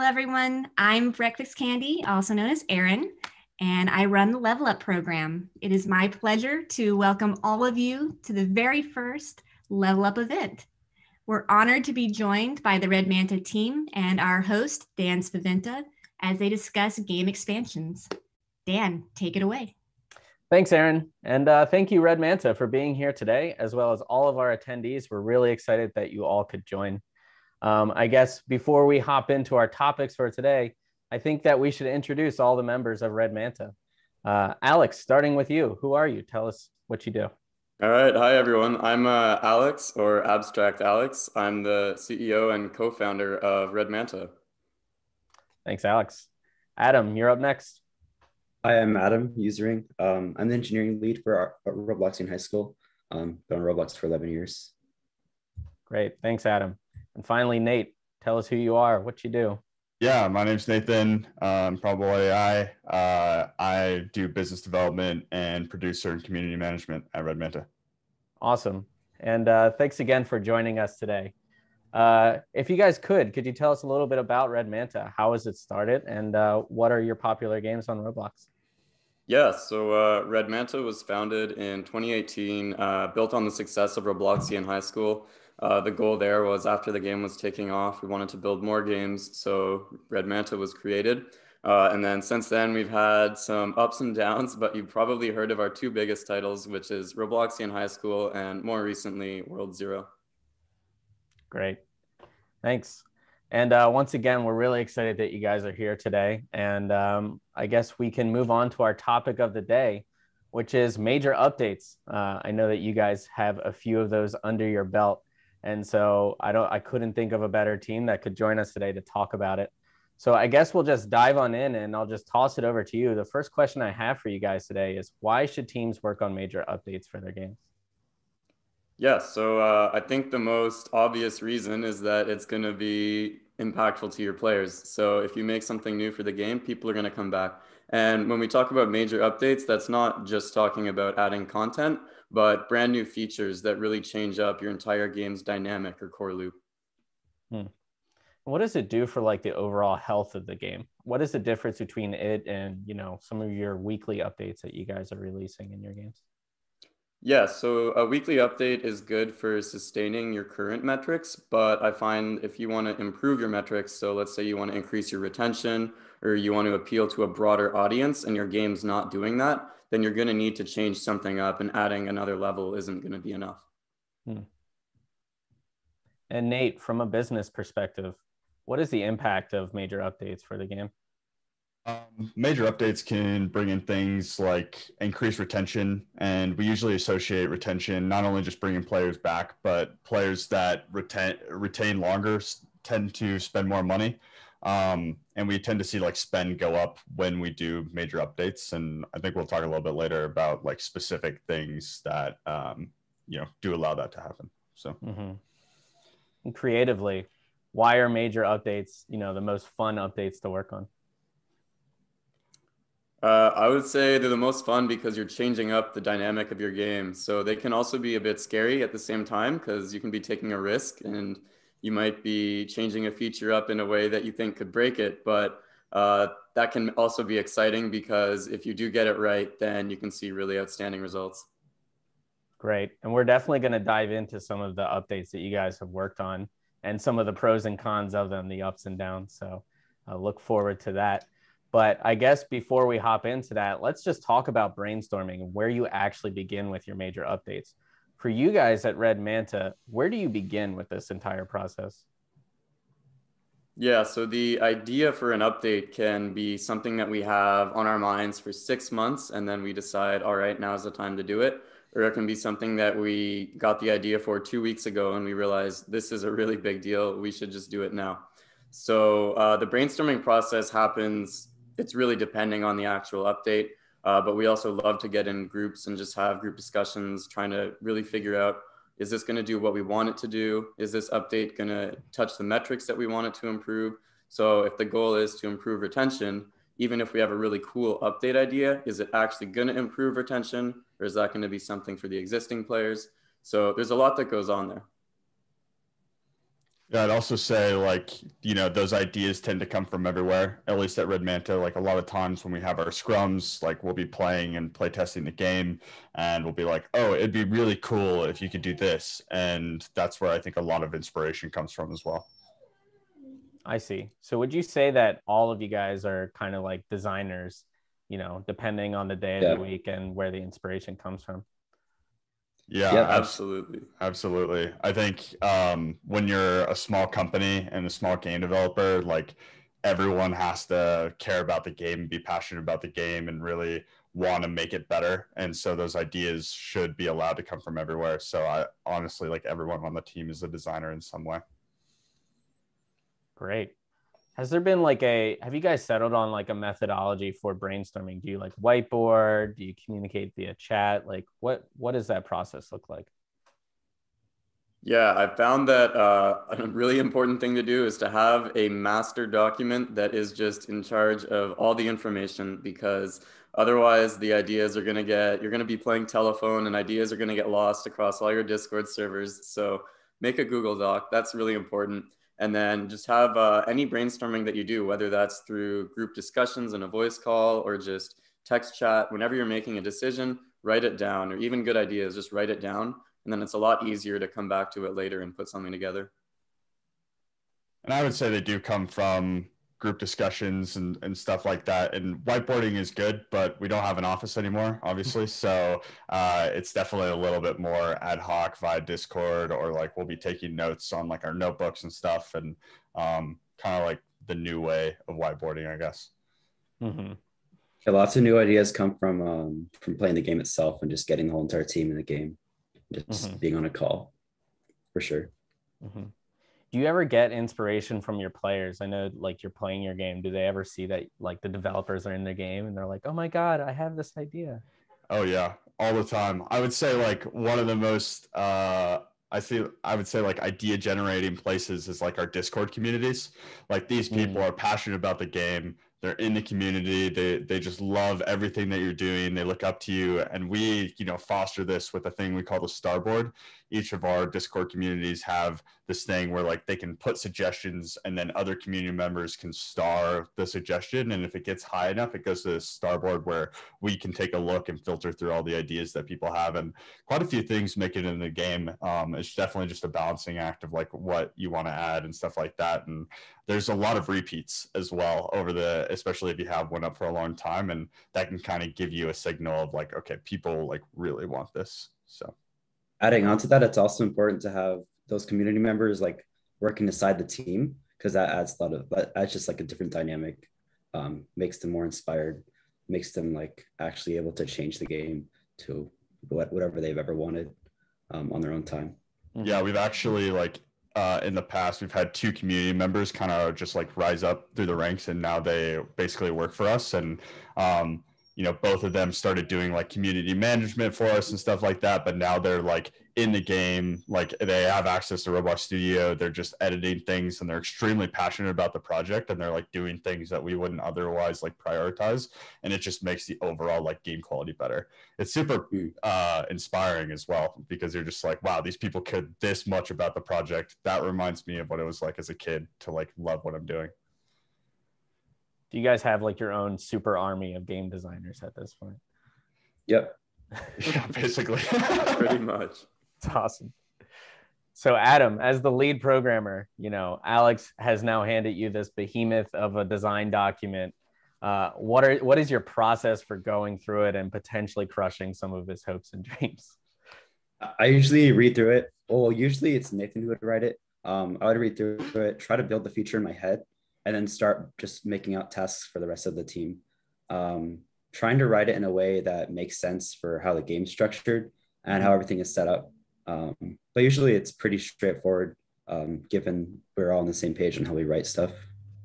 everyone. I'm Breakfast Candy, also known as Erin, and I run the Level Up program. It is my pleasure to welcome all of you to the very first Level Up event. We're honored to be joined by the RedManta team and our host, Dan Spaventa, as they discuss game expansions. Dan, take it away. Thanks, Erin. And thank you, RedManta, for being here today, as well as all of our attendees. We're really excited that you all could join. I guess before we hop into our topics for today, I think that we should introduce all the members of RedManta. Alex, starting with you, who are you? Tell us what you do. All right. Hi, everyone. I'm Alex, or AbstractAlex. I'm the CEO and co-founder of RedManta. Thanks, Alex. Adam, you're up next. Hi, I'm Adam Usering. I'm the engineering lead for Robloxian High School. Been on Roblox for 11 years. Great. Thanks, Adam. And finally, Nate, tell us who you are, what you do. Yeah, my name's Nathan, ImprobableAI. I do business development and producer and community management at RedManta. Awesome. And thanks again for joining us today. If you guys could you tell us a little bit about RedManta? How was it started? And what are your popular games on Roblox? Yeah, so RedManta was founded in 2018, built on the success of Robloxian High School. The goal there was, after the game was taking off, we wanted to build more games, so RedManta was created. And then since then, we've had some ups and downs, but you've probably heard of our two biggest titles, which is Robloxian High School and more recently, World Zero. Great. Thanks. And once again, we're really excited that you guys are here today. And I guess we can move on to our topic of the day, which is major updates. I know that you guys have a few of those under your belt. And so I couldn't think of a better team that could join us today to talk about it. So I guess we'll just dive on in and I'll just toss it over to you. The first question I have for you guys today is, why should teams work on major updates for their games? Yeah, so I think the most obvious reason is that it's going to be impactful to your players. So if you make something new for the game, people are going to come back. And when we talk about major updates, that's not just talking about adding content, but brand new features that really change up your entire game's dynamic or core loop. What does it do for like the overall health of the game? What is the difference between it and, some of your weekly updates that you guys are releasing in your games? Yeah, so a weekly update is good for sustaining your current metrics, but I find if you want to improve your metrics, so let's say you want to increase your retention or you want to appeal to a broader audience and your game's not doing that, then you're going to need to change something up, and adding another level isn't going to be enough. And Nate, from a business perspective, what is the impact of major updates for the game? Major updates can bring in things like increased retention, and we usually associate retention not only just bringing players back, but players that retain longer tend to spend more money, and we tend to see like spend go up when we do major updates. And I think we'll talk a little bit later about like specific things that do allow that to happen. So, And creatively, why are major updates the most fun updates to work on? I would say they're the most fun because you're changing up the dynamic of your game. So they can also be a bit scary at the same time, because you can be taking a risk and you might be changing a feature up in a way that you think could break it. But that can also be exciting, because if you do get it right, then you can see really outstanding results. Great. And we're definitely going to dive into some of the updates that you guys have worked on and some of the pros and cons of them, the ups and downs. So I look forward to that. But I guess before we hop into that, let's just talk about brainstorming and where you actually begin with your major updates. For you guys at RedManta, where do you begin with this entire process? Yeah, so the idea for an update can be something that we have on our minds for 6 months, and then we decide, all right, now's the time to do it. Or it can be something that we got the idea for 2 weeks ago and we realized this is a really big deal, we should just do it now. So the brainstorming process happens, it's really depending on the actual update, but we also love to get in groups and just have group discussions, trying to really figure out, is this going to do what we want it to do? Is this update going to touch the metrics that we want it to improve? So if the goal is to improve retention, even if we have a really cool update idea, is it actually going to improve retention, or is that going to be something for the existing players? So there's a lot that goes on there. Yeah, I'd also say like, those ideas tend to come from everywhere, at least at RedManta. Like a lot of times when we have our scrums, like we'll be playing and play testing the game and we'll be like, oh, it'd be really cool if you could do this. And that's where I think a lot of inspiration comes from as well. I see. So would you say that all of you guys are kind of like designers, depending on the day of the week and where the inspiration comes from? Yeah, absolutely. Absolutely. I think when you're a small company and a small game developer, like everyone has to care about the game and be passionate about the game and really want to make it better. And so those ideas should be allowed to come from everywhere. So I honestly, like everyone on the team is a designer in some way. Great. Has there been have you guys settled on like a methodology for brainstorming? Do you like whiteboard? Do you communicate via chat? Like what does that process look like? Yeah, I found that a really important thing to do is to have a master document that is just in charge of all the information, because otherwise the ideas are you're going to be playing telephone and ideas are going to get lost across all your Discord servers. So make a Google Doc. That's really important. And then just have any brainstorming that you do, whether that's through group discussions in a voice call or just text chat, whenever you're making a decision, write it down, or even good ideas, just write it down. And then it's a lot easier to come back to it later and put something together. And I would say they do come from group discussions and stuff like that. And whiteboarding is good, but we don't have an office anymore, obviously. So it's definitely a little bit more ad hoc via Discord, or like we'll be taking notes on like our notebooks and stuff, and kind of like the new way of whiteboarding, I guess. Mm-hmm. Yeah, lots of new ideas come from playing the game itself and just getting the whole entire team in the game, just being on a call, for sure. Mm-hmm. Do you ever get inspiration from your players? I know like you're playing your game. Do they ever see that like the developers are in their game and they're like, oh my God, I have this idea? Oh yeah, all the time. I would say like one of the most, I would say like idea generating places is like our Discord communities. Like these people are passionate about the game. They're in the community. They just love everything that you're doing. They look up to you. And we, foster this with a thing we call the Starboard. Each of our Discord communities have this thing where like they can put suggestions and then other community members can star the suggestion. And if it gets high enough, it goes to the Starboard where we can take a look and filter through all the ideas that people have. And quite a few things make it in the game. It's definitely just a balancing act of like what you want to add and stuff like that. And there's a lot of repeats as well especially if you have one up for a long time, and that can kind of give you a signal of like, okay, people like really want this. So adding on to that, it's also important to have those community members like working aside the team, because that adds that's just like a different dynamic, makes them more inspired, makes them like actually able to change the game to whatever they've ever wanted on their own time. Yeah, we've actually like in the past, we've had 2 community members kind of just like rise up through the ranks, and now they basically work for us. And, both of them started doing like community management for us and stuff like that. But now they're like in the game, like they have access to Roblox Studio. They're just editing things and they're extremely passionate about the project, and they're like doing things that we wouldn't otherwise like prioritize. And it just makes the overall like game quality better. It's super inspiring as well, because you're just like, wow, these people cared this much about the project. That reminds me of what it was like as a kid to like love what I'm doing. Do you guys have like your own super army of game designers at this point? Yep. Yeah, basically. Pretty much. It's awesome. So Adam, as the lead programmer, Alex has now handed you this behemoth of a design document. What is your process for going through it and potentially crushing some of his hopes and dreams? I usually read through it. Well, usually it's Nathan who would write it. I would read through it, try to build the feature in my head, and then start just making out tasks for the rest of the team. Trying to write it in a way that makes sense for how the game's structured and how everything is set up. But usually it's pretty straightforward, given we're all on the same page on how we write stuff.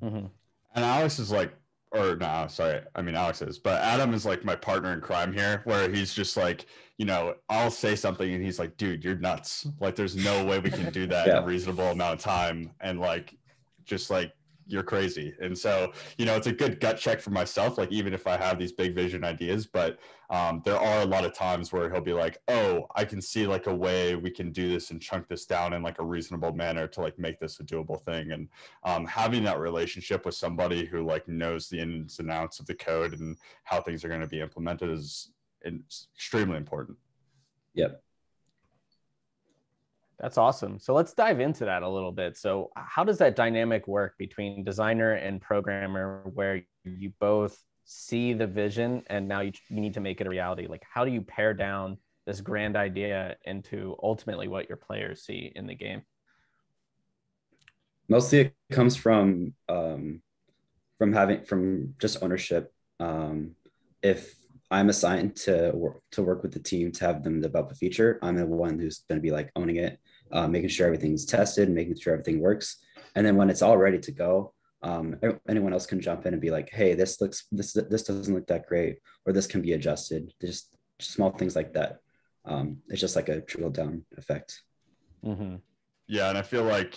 Mm-hmm. And Alex is like, Alex is, but Adam is like my partner in crime here, where he's just like, I'll say something and he's like, dude, you're nuts. Like, there's no way we can do that in a reasonable amount of time. And like, just like, you're crazy. And so, you know, it's a good gut check for myself, like even if I have these big vision ideas, but there are a lot of times where he'll be like, oh, I can see like a way we can do this and chunk this down in like a reasonable manner to like make this a doable thing. And having that relationship with somebody who like knows the ins and outs of the code and how things are going to be implemented is extremely important. Yep. That's awesome. So let's dive into that a little bit. So how does that dynamic work between designer and programmer, where you both see the vision and now you need to make it a reality? Like, how do you pare down this grand idea into ultimately what your players see in the game? Mostly it comes from just ownership. If I'm assigned to work with the team to have them develop a feature, I'm the one who's going to be like owning it, making sure everything's tested, making sure everything works. And then when it's all ready to go, anyone else can jump in and be like, hey, this doesn't look that great, or this can be adjusted. Just small things like that. It's just like a trickle down effect. Mm-hmm. Yeah, and I feel like,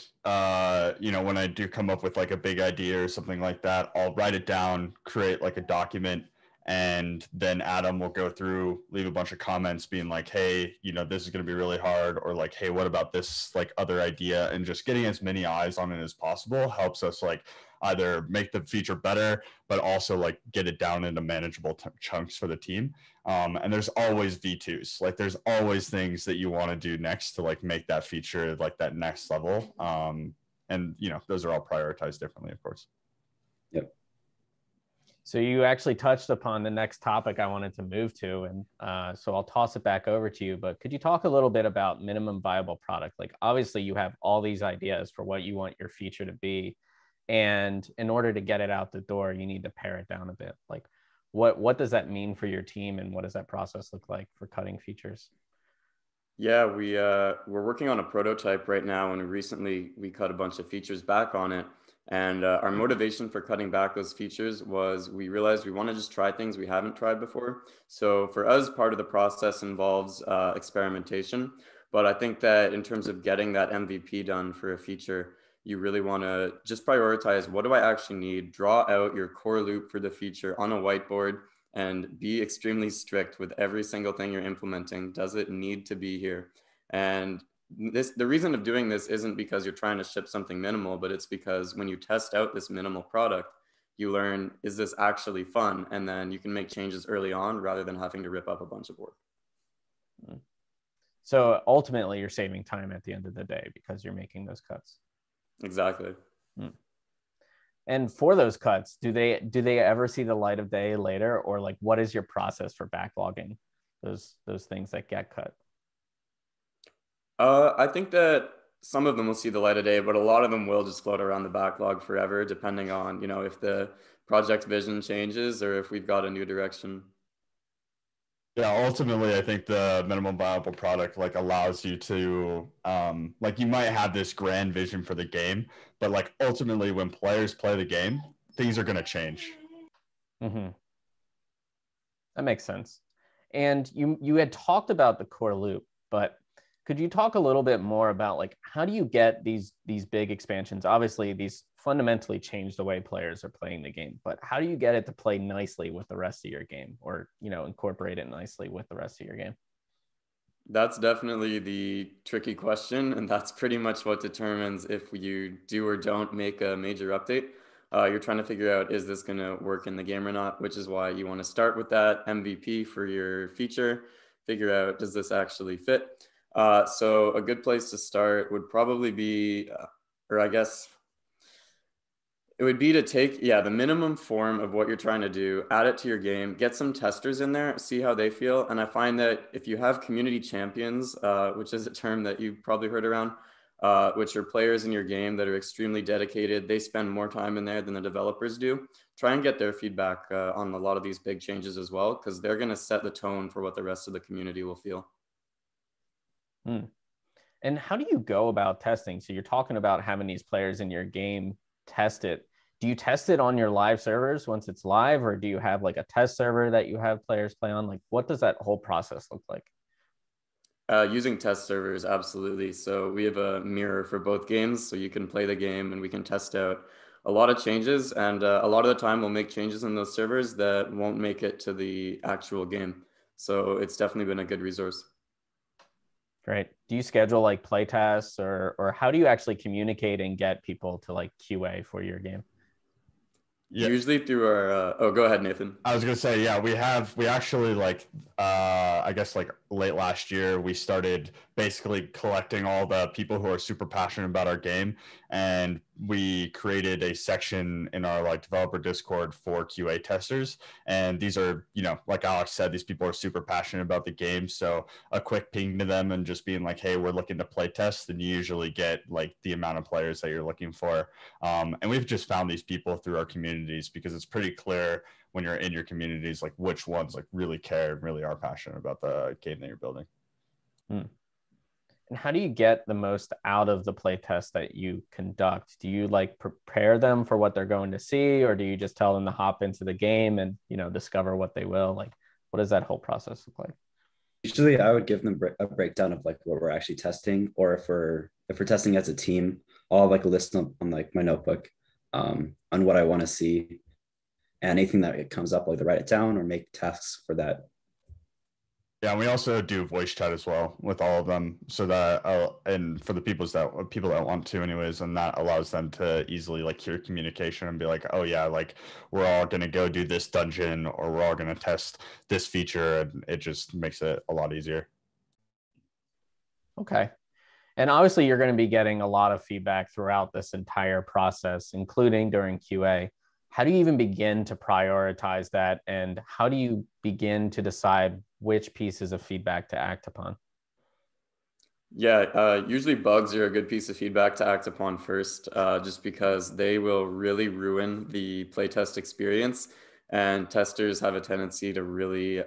you know, when I do come up with like a big idea or something like that, I'll write it down, create like a document, and then Adam will go through, leave a bunch of comments being like, hey, you know, this is going to be really hard, or like, hey, what about this like other idea? And just getting as many eyes on it as possible helps us like either make the feature better, but also like get it down into manageable chunks for the team. And there's always V2s, like there's always things that you want to do next to like make that feature like that next level. And you know, those are all prioritized differently, of course. Yep. So you actually touched upon the next topic I wanted to move to. And so I'll toss it back over to you, but could you talk a little bit about minimum viable product? Like obviously you have all these ideas for what you want your feature to be. And in order to get it out the door, you need to pare it down a bit. Like what does that mean for your team, and what does that process look like for cutting features? Yeah, we're working on a prototype right now, and recently we cut a bunch of features back on it. And our motivation for cutting back those features was we realized we want to just try things we haven't tried before. So for us, part of the process involves experimentation. But I think that in terms of getting that MVP done for a feature, you really want to just prioritize, what do I actually need? Draw out your core loop for the feature on a whiteboard and be extremely strict with every single thing you're implementing. Does it need to be here? And the reason of doing this isn't because you're trying to ship something minimal, but it's because when you test out this minimal product, you learn, is this actually fun? And then you can make changes early on rather than having to rip up a bunch of work. So ultimately you're saving time at the end of the day because you're making those cuts. Exactly. And for those cuts, do they ever see the light of day later, or like what is your process for backlogging those things that get cut? I think that some of them will see the light of day, but a lot of them will just float around the backlog forever, depending on, you know, if the project vision changes or if we've got a new direction. Yeah, ultimately, I think the minimum viable product like allows you to like you might have this grand vision for the game, but like ultimately when players play the game, things are going to change. Mm-hmm. That makes sense. And you had talked about the core loop, but could you talk a little bit more about like how do you get these big expansions? Obviously, these fundamentally change the way players are playing the game, but how do you get it to play nicely with the rest of your game, or you know, incorporate it nicely with the rest of your game? That's definitely the tricky question, and that's pretty much what determines if you do or don't make a major update. You're trying to figure out, is this going to work in the game or not, which is why you want to start with that MVP for your feature, figure out, does this actually fit? So a good place to start would probably be, or I guess it would be to take, the minimum form of what you're trying to do, add it to your game, get some testers in there, see how they feel. And I find that if you have community champions, which is a term that you've probably heard around, which are players in your game that are extremely dedicated, they spend more time in there than the developers do. Try and get their feedback on a lot of these big changes as well, because they're going to set the tone for what the rest of the community will feel. And how do you go about testing? So you're talking about having these players in your game test it. Do you test it on your live servers once it's live, or do you have like a test server that you have players play on? Like, what does that whole process look like? Using test servers, absolutely. So we have a mirror for both games, so you can play the game and we can test out a lot of changes, and a lot of the time we'll make changes in those servers that won't make it to the actual game. So it's definitely been a good resource. Great. Do you schedule like play tests, or how do you actually communicate and get people to like QA for your game? Yeah. Usually through our, oh, go ahead, Nathan. I was going to say, yeah, we actually like, I guess like late last year, we started basically collecting all the people who are super passionate about our game. And we created a section in our like developer Discord for QA testers. And these are, you know, like Alex said, these people are super passionate about the game. So a quick ping to them and just being like, hey, we're looking to play test, and you usually get like the amount of players that you're looking for. And we've just found these people through our communities, because it's pretty clear when you're in your communities, like which ones like really care and really are passionate about the game that you're building. And how do you get the most out of the play test that you conduct? Do you like prepare them for what they're going to see, or do you just tell them to hop into the game and, you know, discover what they will? Like, what does that whole process look like? Usually I would give them a breakdown of like what we're actually testing, or if we're testing as a team, I'll have like a list on like my notebook on what I want to see, and anything that it comes up, I'll either write it down or make tasks for that. Yeah, and we also do voice chat as well with all of them, so that and for the people that want to anyways, and that allows them to easily like hear communication and be like, oh yeah, like we're all gonna go do this dungeon, or we're all gonna test this feature, and it just makes it a lot easier. Okay. And obviously you're going to be getting a lot of feedback throughout this entire process, including during QA. How do you even begin to prioritize that? And how do you begin to decide which pieces of feedback to act upon? Yeah, usually bugs are a good piece of feedback to act upon first, just because they will really ruin the playtest experience. And testers have a tendency to really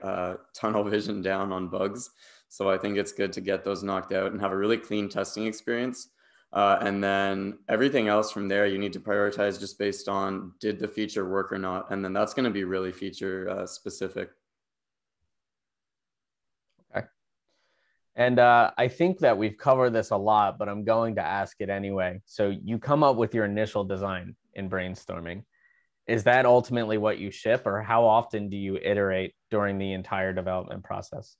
tunnel vision down on bugs. So I think it's good to get those knocked out and have a really clean testing experience. And then everything else from there, you need to prioritize just based on, did the feature work or not? And then that's going to be really feature specific. Okay. And I think that we've covered this a lot, but I'm going to ask it anyway. So you come up with your initial design in brainstorming. Is that ultimately what you ship, or how often do you iterate during the entire development process?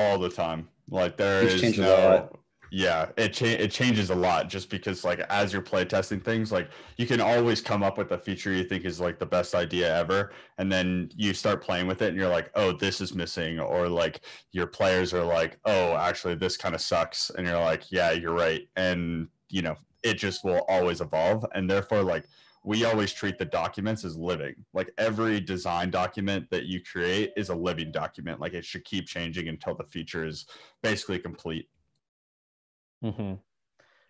All the time. Like there Which is changes a no, lot. yeah, it changes a lot, just because like as you're play testing things, like you can always come up with a feature you think is like the best idea ever, and then you start playing with it and you're like, oh, this is missing, or like your players are like, oh, actually this kind of sucks, and you're like, yeah, you're right. And you know, it just will always evolve, and therefore like we always treat the documents as living. Like every design document that you create is a living document. Like it should keep changing until the feature is basically complete. Mm-hmm.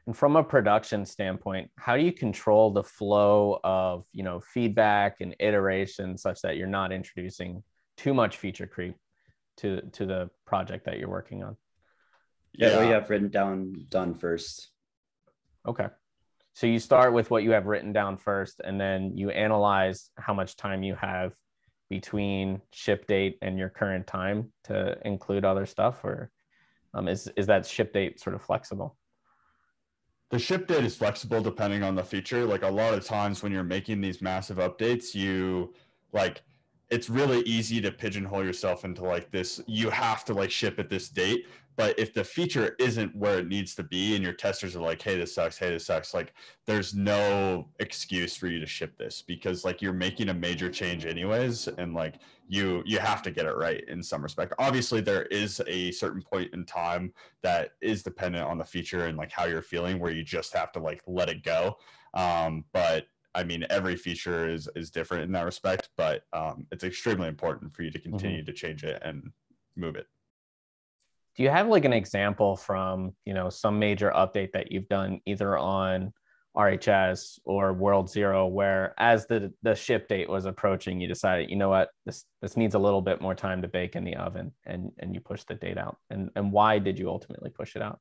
And from a production standpoint, how do you control the flow of, you know, feedback and iteration such that you're not introducing too much feature creep to the project that you're working on? Yeah, what you have written down done first. Okay. So you start with what you have written down first, and then you analyze how much time you have between ship date and your current time to include other stuff, or is that ship date sort of flexible? The ship date is flexible depending on the feature. Like a lot of times when you're making these massive updates, you like, it's really easy to pigeonhole yourself into like this, you have to like ship at this date. But if the feature isn't where it needs to be and your testers are like, hey, this sucks, like there's no excuse for you to ship this, because like you're making a major change anyways, and like you have to get it right in some respect. Obviously there is a certain point in time that is dependent on the feature and like how you're feeling, where you just have to like let it go. But I mean, every feature is different in that respect, but it's extremely important for you to continue to change it and move it. Do you have like an example from, you know, some major update that you've done either on RHS or World Zero, where as the ship date was approaching, you decided, you know what, this needs a little bit more time to bake in the oven, and you push the date out? And why did you ultimately push it out?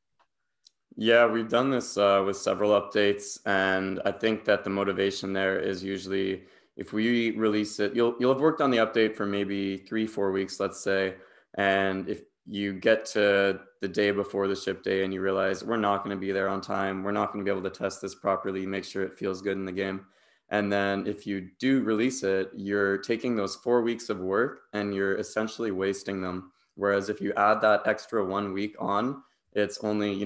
Yeah, we've done this with several updates, and I think that the motivation there is usually, if we release it, you'll have worked on the update for maybe 3-4 weeks, let's say, and if you get to the day before the ship day and you realize we're not going to be there on time. We're not going to be able to test this properly, make sure it feels good in the game. And then if you do release it, you're taking those 4 weeks of work and you're essentially wasting them. Whereas if you add that extra 1 week on, it's only,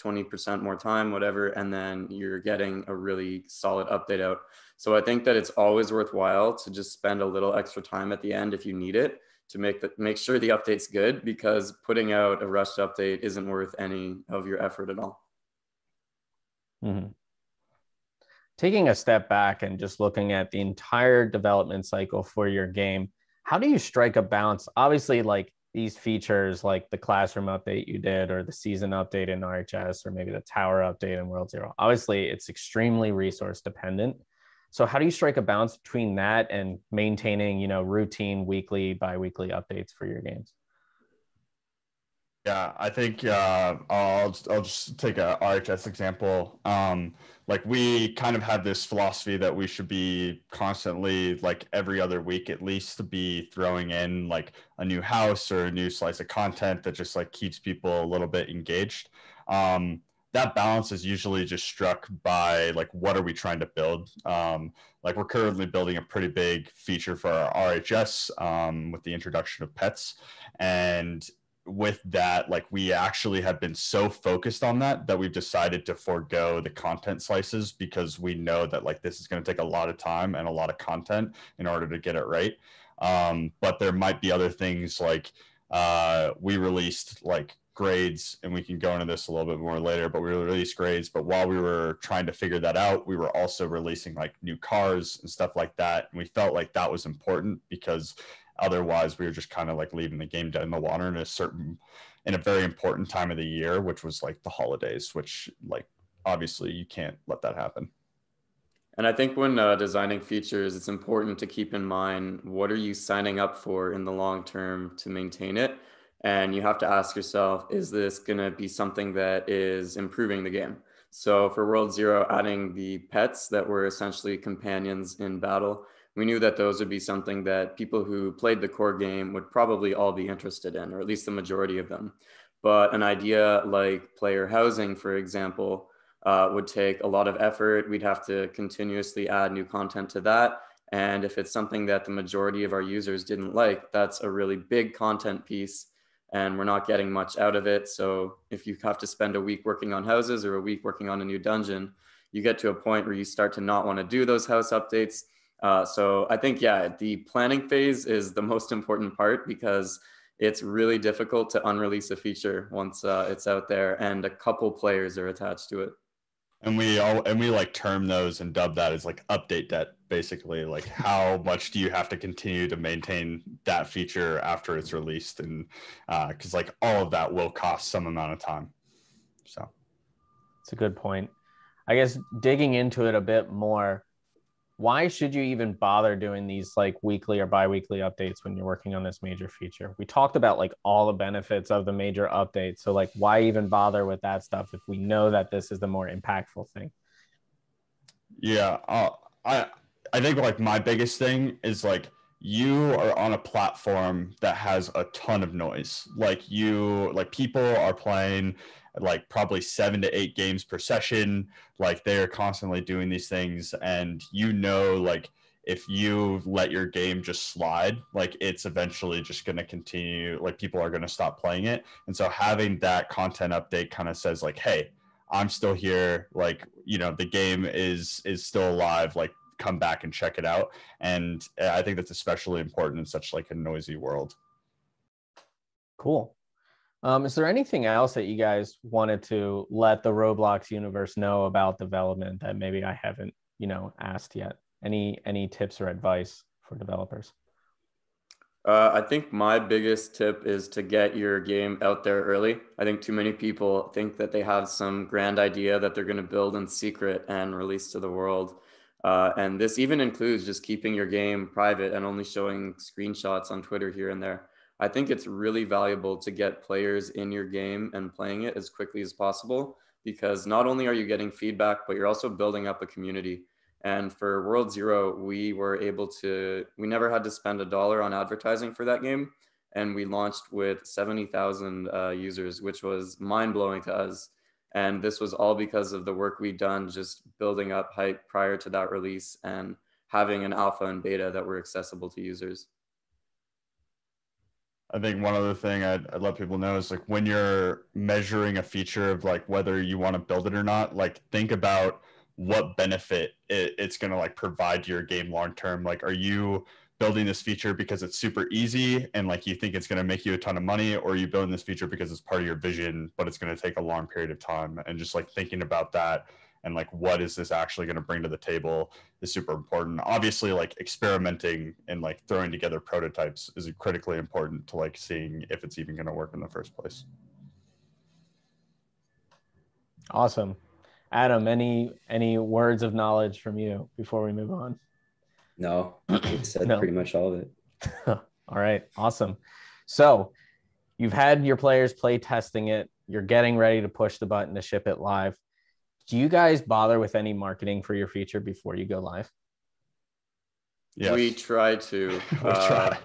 20% more time, whatever, and then you're getting a really solid update out. So I think that it's always worthwhile to just spend a little extra time at the end if you need it to make sure the update's good, because putting out a rushed update isn't worth any of your effort at all. Mm-hmm. Taking a step back and just looking at the entire development cycle for your game, how do you strike a balance? Obviously, like these features, like the classroom update you did, or the season update in RHS, or maybe the tower update in World Zero, obviously it's extremely resource dependent. So how do you strike a balance between that and maintaining, routine weekly, bi-weekly updates for your games? Yeah, I think I'll just take a RHS example. Like we kind of have this philosophy that we should be constantly, like every other week at least, to be throwing in like a new house or a new slice of content that just like keeps people a little bit engaged. That balance is usually just struck by like, what are we trying to build? Like we're currently building a pretty big feature for our RHS with the introduction of pets. And with that, like we actually have been so focused on that we've decided to forego the content slices, because we know that like this is going to take a lot of time and a lot of content in order to get it right. But there might be other things like we released like grades, and we can go into this a little bit more later, but we released grades. But while we were trying to figure that out, we were also releasing like new cars and stuff like that. And we felt like that was important, because otherwise we were just kind of like leaving the game dead in the water in a very important time of the year, which was like the holidays, which like obviously you can't let that happen. And I think when designing features, it's important to keep in mind, what are you signing up for in the long term to maintain it? And you have to ask yourself, is this going to be something that is improving the game? So for World Zero, adding the pets that were essentially companions in battle, we knew that those would be something that people who played the core game would probably all be interested in, or at least the majority of them. But an idea like player housing, for example, would take a lot of effort. We'd have to continuously add new content to that. And if it's something that the majority of our users didn't like, that's a really big content piece, and we're not getting much out of it. So if you have to spend a week working on houses or a week working on a new dungeon, you get to a point where you start to not want to do those house updates. So I think, yeah, the planning phase is the most important part, because it's really difficult to unrelease a feature once it's out there and a couple players are attached to it. And we like term those and dub that as like update debt, basically. Like how much do you have to continue to maintain that feature after it's released? And because like all of that will cost some amount of time. So it's a good point. I guess digging into it a bit more, why should you even bother doing these like weekly or bi-weekly updates when you're working on this major feature? We talked about like all the benefits of the major updates. So like, why even bother with that stuff if we know that this is the more impactful thing? Yeah, I think like my biggest thing is like, you are on a platform that has a ton of noise. Like people are playing like probably 7 to 8 games per session. Like they are constantly doing these things, and like if you let your game just slide, like it's eventually just going to continue, like people are going to stop playing it. And so having that content update kind of says like, hey, I'm still here, like the game is still alive, like come back and check it out. And I think that's especially important in such like a noisy world. Cool. Is there anything else that you guys wanted to let the Roblox universe know about development that maybe I haven't, asked yet? Any tips or advice for developers? I think my biggest tip is to get your game out there early. I think too many people think that they have some grand idea that they're going to build in secret and release to the world. And this even includes just keeping your game private and only showing screenshots on Twitter here and there. I think it's really valuable to get players in your game and playing it as quickly as possible, because not only are you getting feedback, but you're also building up a community. And for World Zero, we never had to spend $1 on advertising for that game. and we launched with 70,000 users, which was mind-blowing to us. And this was all because of the work we'd done just building up hype prior to that release and having an alpha and beta that were accessible to users. I think one other thing I'd let people know is like when you're measuring a feature of like whether you want to build it or not, like think about what benefit it's going to like provide to your game long term. Like, are you building this feature because it's super easy and like you think it's going to make you a ton of money, or are you building this feature because it's part of your vision, but it's going to take a long period of time? And just like thinking about that and like what is this actually going to bring to the table is super important. Obviously, like experimenting and like throwing together prototypes is critically important to like seeing if it's even going to work in the first place. Awesome. Adam, any words of knowledge from you before we move on? No, you said No. pretty much all of it. All right, awesome. So you've had your players play testing it. You're getting ready to push the button to ship it live. Do you guys bother with any marketing for your feature before you go live? Yes. We try to. We try.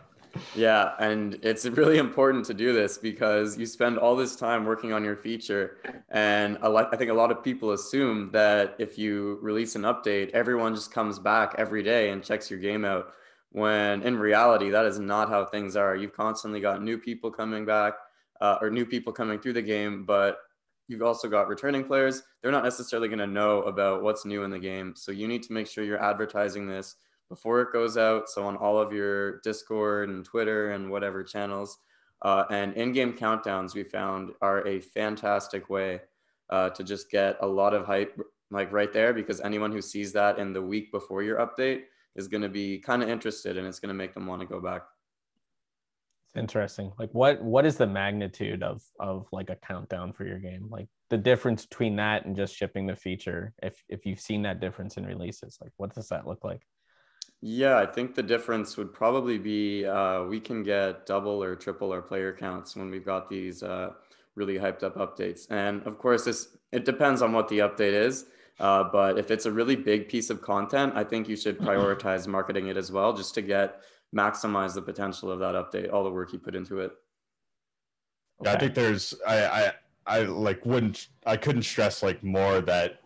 Yeah, and it's really important to do this because you spend all this time working on your feature, and I think a lot of people assume that if you release an update, everyone just comes back every day and checks your game out, when in reality, that is not how things are. You've constantly got new people coming back, or new people coming through the game, but you've also got returning players. They're not necessarily going to know about what's new in the game, so you need to make sure you're advertising this before it goes out. So on all of your Discord and Twitter and whatever channels, and in-game countdowns we found are a fantastic way to just get a lot of hype like right there, because anyone who sees that in the week before your update is going to be kind of interested, and it's going to make them want to go back. It's interesting. Like what is the magnitude of like a countdown for your game? Like the difference between that and just shipping the feature, if you've seen that difference in releases, like what does that look like? Yeah, I think the difference would probably be we can get double or triple our player counts when we've got these really hyped up updates. And of course, it depends on what the update is. But if it's a really big piece of content, I think you should prioritize marketing it as well, just to maximize the potential of that update, all the work you put into it. Yeah, I think there's I couldn't stress like more that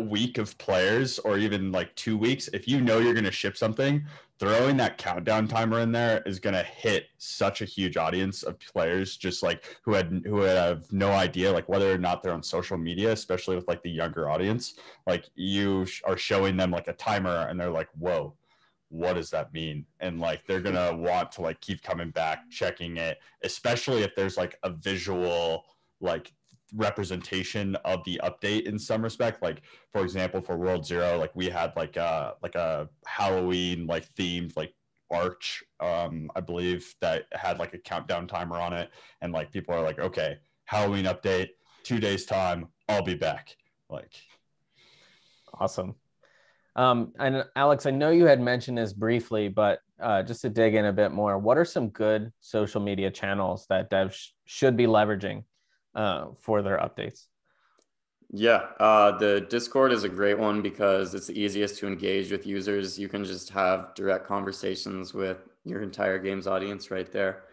week of players, or even like 2 weeks, if you know you're going to ship something, throwing that countdown timer in there is going to hit such a huge audience of players, just like who have no idea like whether or not they're on social media, especially with like the younger audience. Like you are showing them like a timer and they're like, whoa, what does that mean? And like they're gonna want to like keep coming back, checking it, especially if there's like a visual like representation of the update in some respect. Like for example, for World Zero, like we had like a Halloween like themed like arch, I believe, that had like a countdown timer on it, and like people are like, okay, Halloween update, 2 days time, I'll be back. Like awesome. And Alex, I know you had mentioned this briefly, but just to dig in a bit more, what are some good social media channels that devs should be leveraging for their updates? Yeah, the Discord is a great one because it's the easiest to engage with users. You can just have direct conversations with your entire game's audience right there.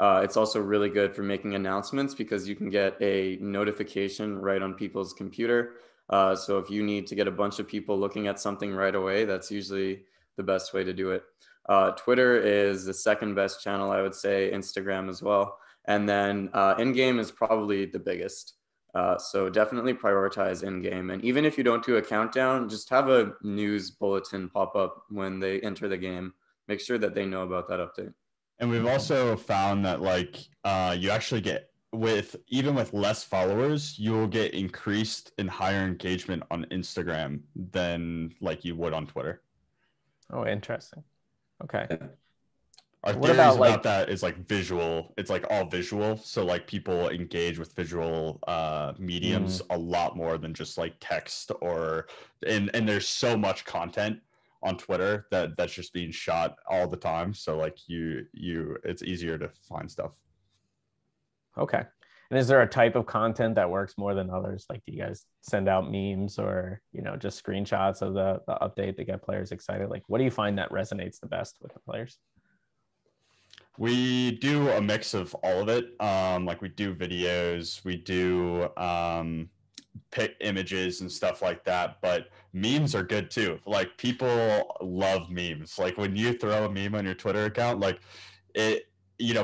It's also really good for making announcements because you can get a notification right on people's computer. So if you need to get a bunch of people looking at something right away, that's usually the best way to do it. Twitter is the second best channel, I would say. Instagram as well. And then in-game is probably the biggest. So definitely prioritize in-game. And even if you don't do a countdown, just have a news bulletin pop up when they enter the game. Make sure that they know about that update. And we've also found that like you actually get even with less followers, you will get increased and higher engagement on Instagram than like you would on Twitter. Oh, interesting. Okay. Our What theories about that is like visual. It's like all visual. So like people engage with visual mediums a lot more than just like text and there's so much content on Twitter that's just being shot all the time. So like it's easier to find stuff. Okay. And is there a type of content that works more than others? Like, do you guys send out memes or, just screenshots of the update to get players excited? Like, what do you find that resonates the best with the players? We do a mix of all of it. Like we do videos, we do pick images and stuff like that, but memes are good too. Like people love memes. Like when you throw a meme on your Twitter account, like it,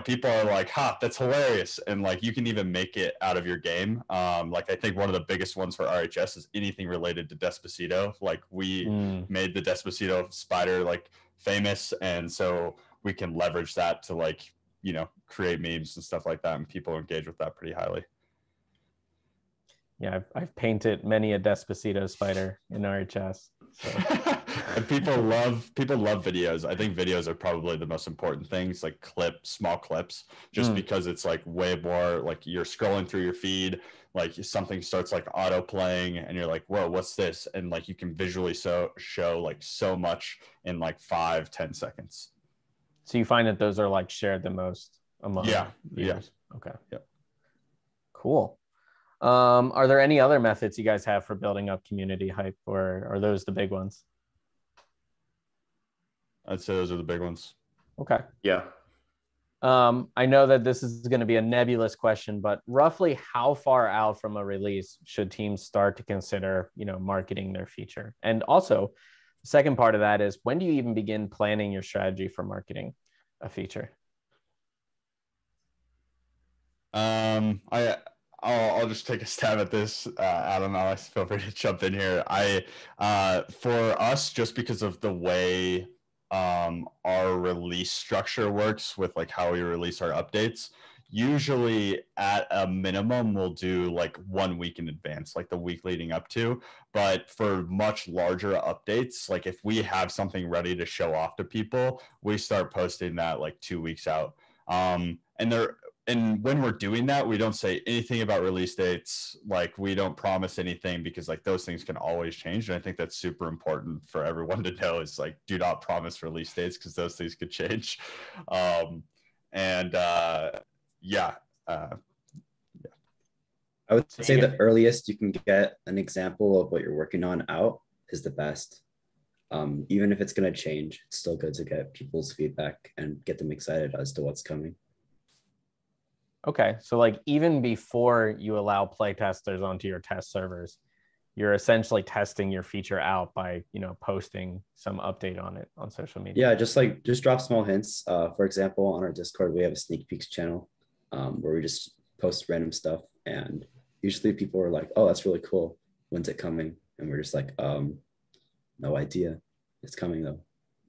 people are like, ha, that's hilarious. And like you can even make it out of your game. Like I think one of the biggest ones for RHS is anything related to Despacito. Like we made the Despacito spider like famous, and so we can leverage that to like, create memes and stuff like that, and people engage with that pretty highly. Yeah, I've painted many a Despacito spider in RHS. So. And people love videos. I think videos are probably the most important things, like small clips, just because it's like way more like you're scrolling through your feed, like something starts like auto playing and you're like, whoa, what's this? And like you can visually show like so much in like 5-10 seconds. So you find that those are like shared the most among viewers? Yeah. Okay. Yeah. Cool. Are there any other methods you guys have for building up community hype, or are those the big ones? I'd say those are the big ones. Okay. Yeah. I know that this is going to be a nebulous question, but roughly how far out from a release should teams start to consider, marketing their feature? And also, the second part of that is, when do you even begin planning your strategy for marketing a feature? I'll just take a stab at this. Adam, Alex, feel free to jump in here. For us, just because of the way our release structure works with like how we release our updates, usually at a minimum we'll do like 1 week in advance, like the week leading up to. But for much larger updates, like if we have something ready to show off to people, we start posting that like 2 weeks out. And when we're doing that, we don't say anything about release dates. Like we don't promise anything, because like those things can always change. And I think that's super important for everyone to know, is like, do not promise release dates, because those things could change. Yeah. I would say the earliest you can get an example of what you're working on out is the best. Even if it's going to change, it's still good to get people's feedback and get them excited as to what's coming. Okay, so like even before you allow playtesters onto your test servers, you're essentially testing your feature out by, posting some update on it on social media. Yeah, just drop small hints. For example, on our Discord, we have a sneak peeks channel where we just post random stuff, and usually people are like, "Oh, that's really cool. When's it coming?" And we're just like, "No idea. It's coming though."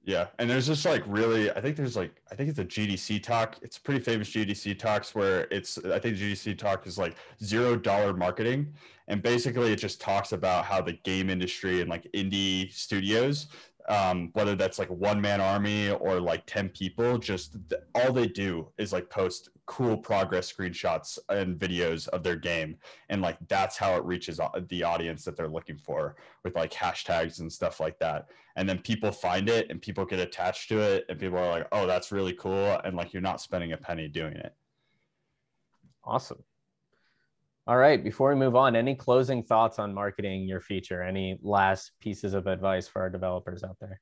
Yeah, and there's just like really, I think it's a GDC talk. It's pretty famous GDC talks where I think GDC talk is like $0 marketing. And basically it just talks about how the game industry and like indie studios, whether that's like a one-man army or like 10 people, all they do is like post cool progress screenshots and videos of their game. And like, that's how it reaches the audience that they're looking for, with like hashtags and stuff like that. And then people find it and people get attached to it, and people are like, oh, that's really cool. And like, you're not spending a penny doing it. Awesome. All right, before we move on, any closing thoughts on marketing your feature? Any last pieces of advice for our developers out there?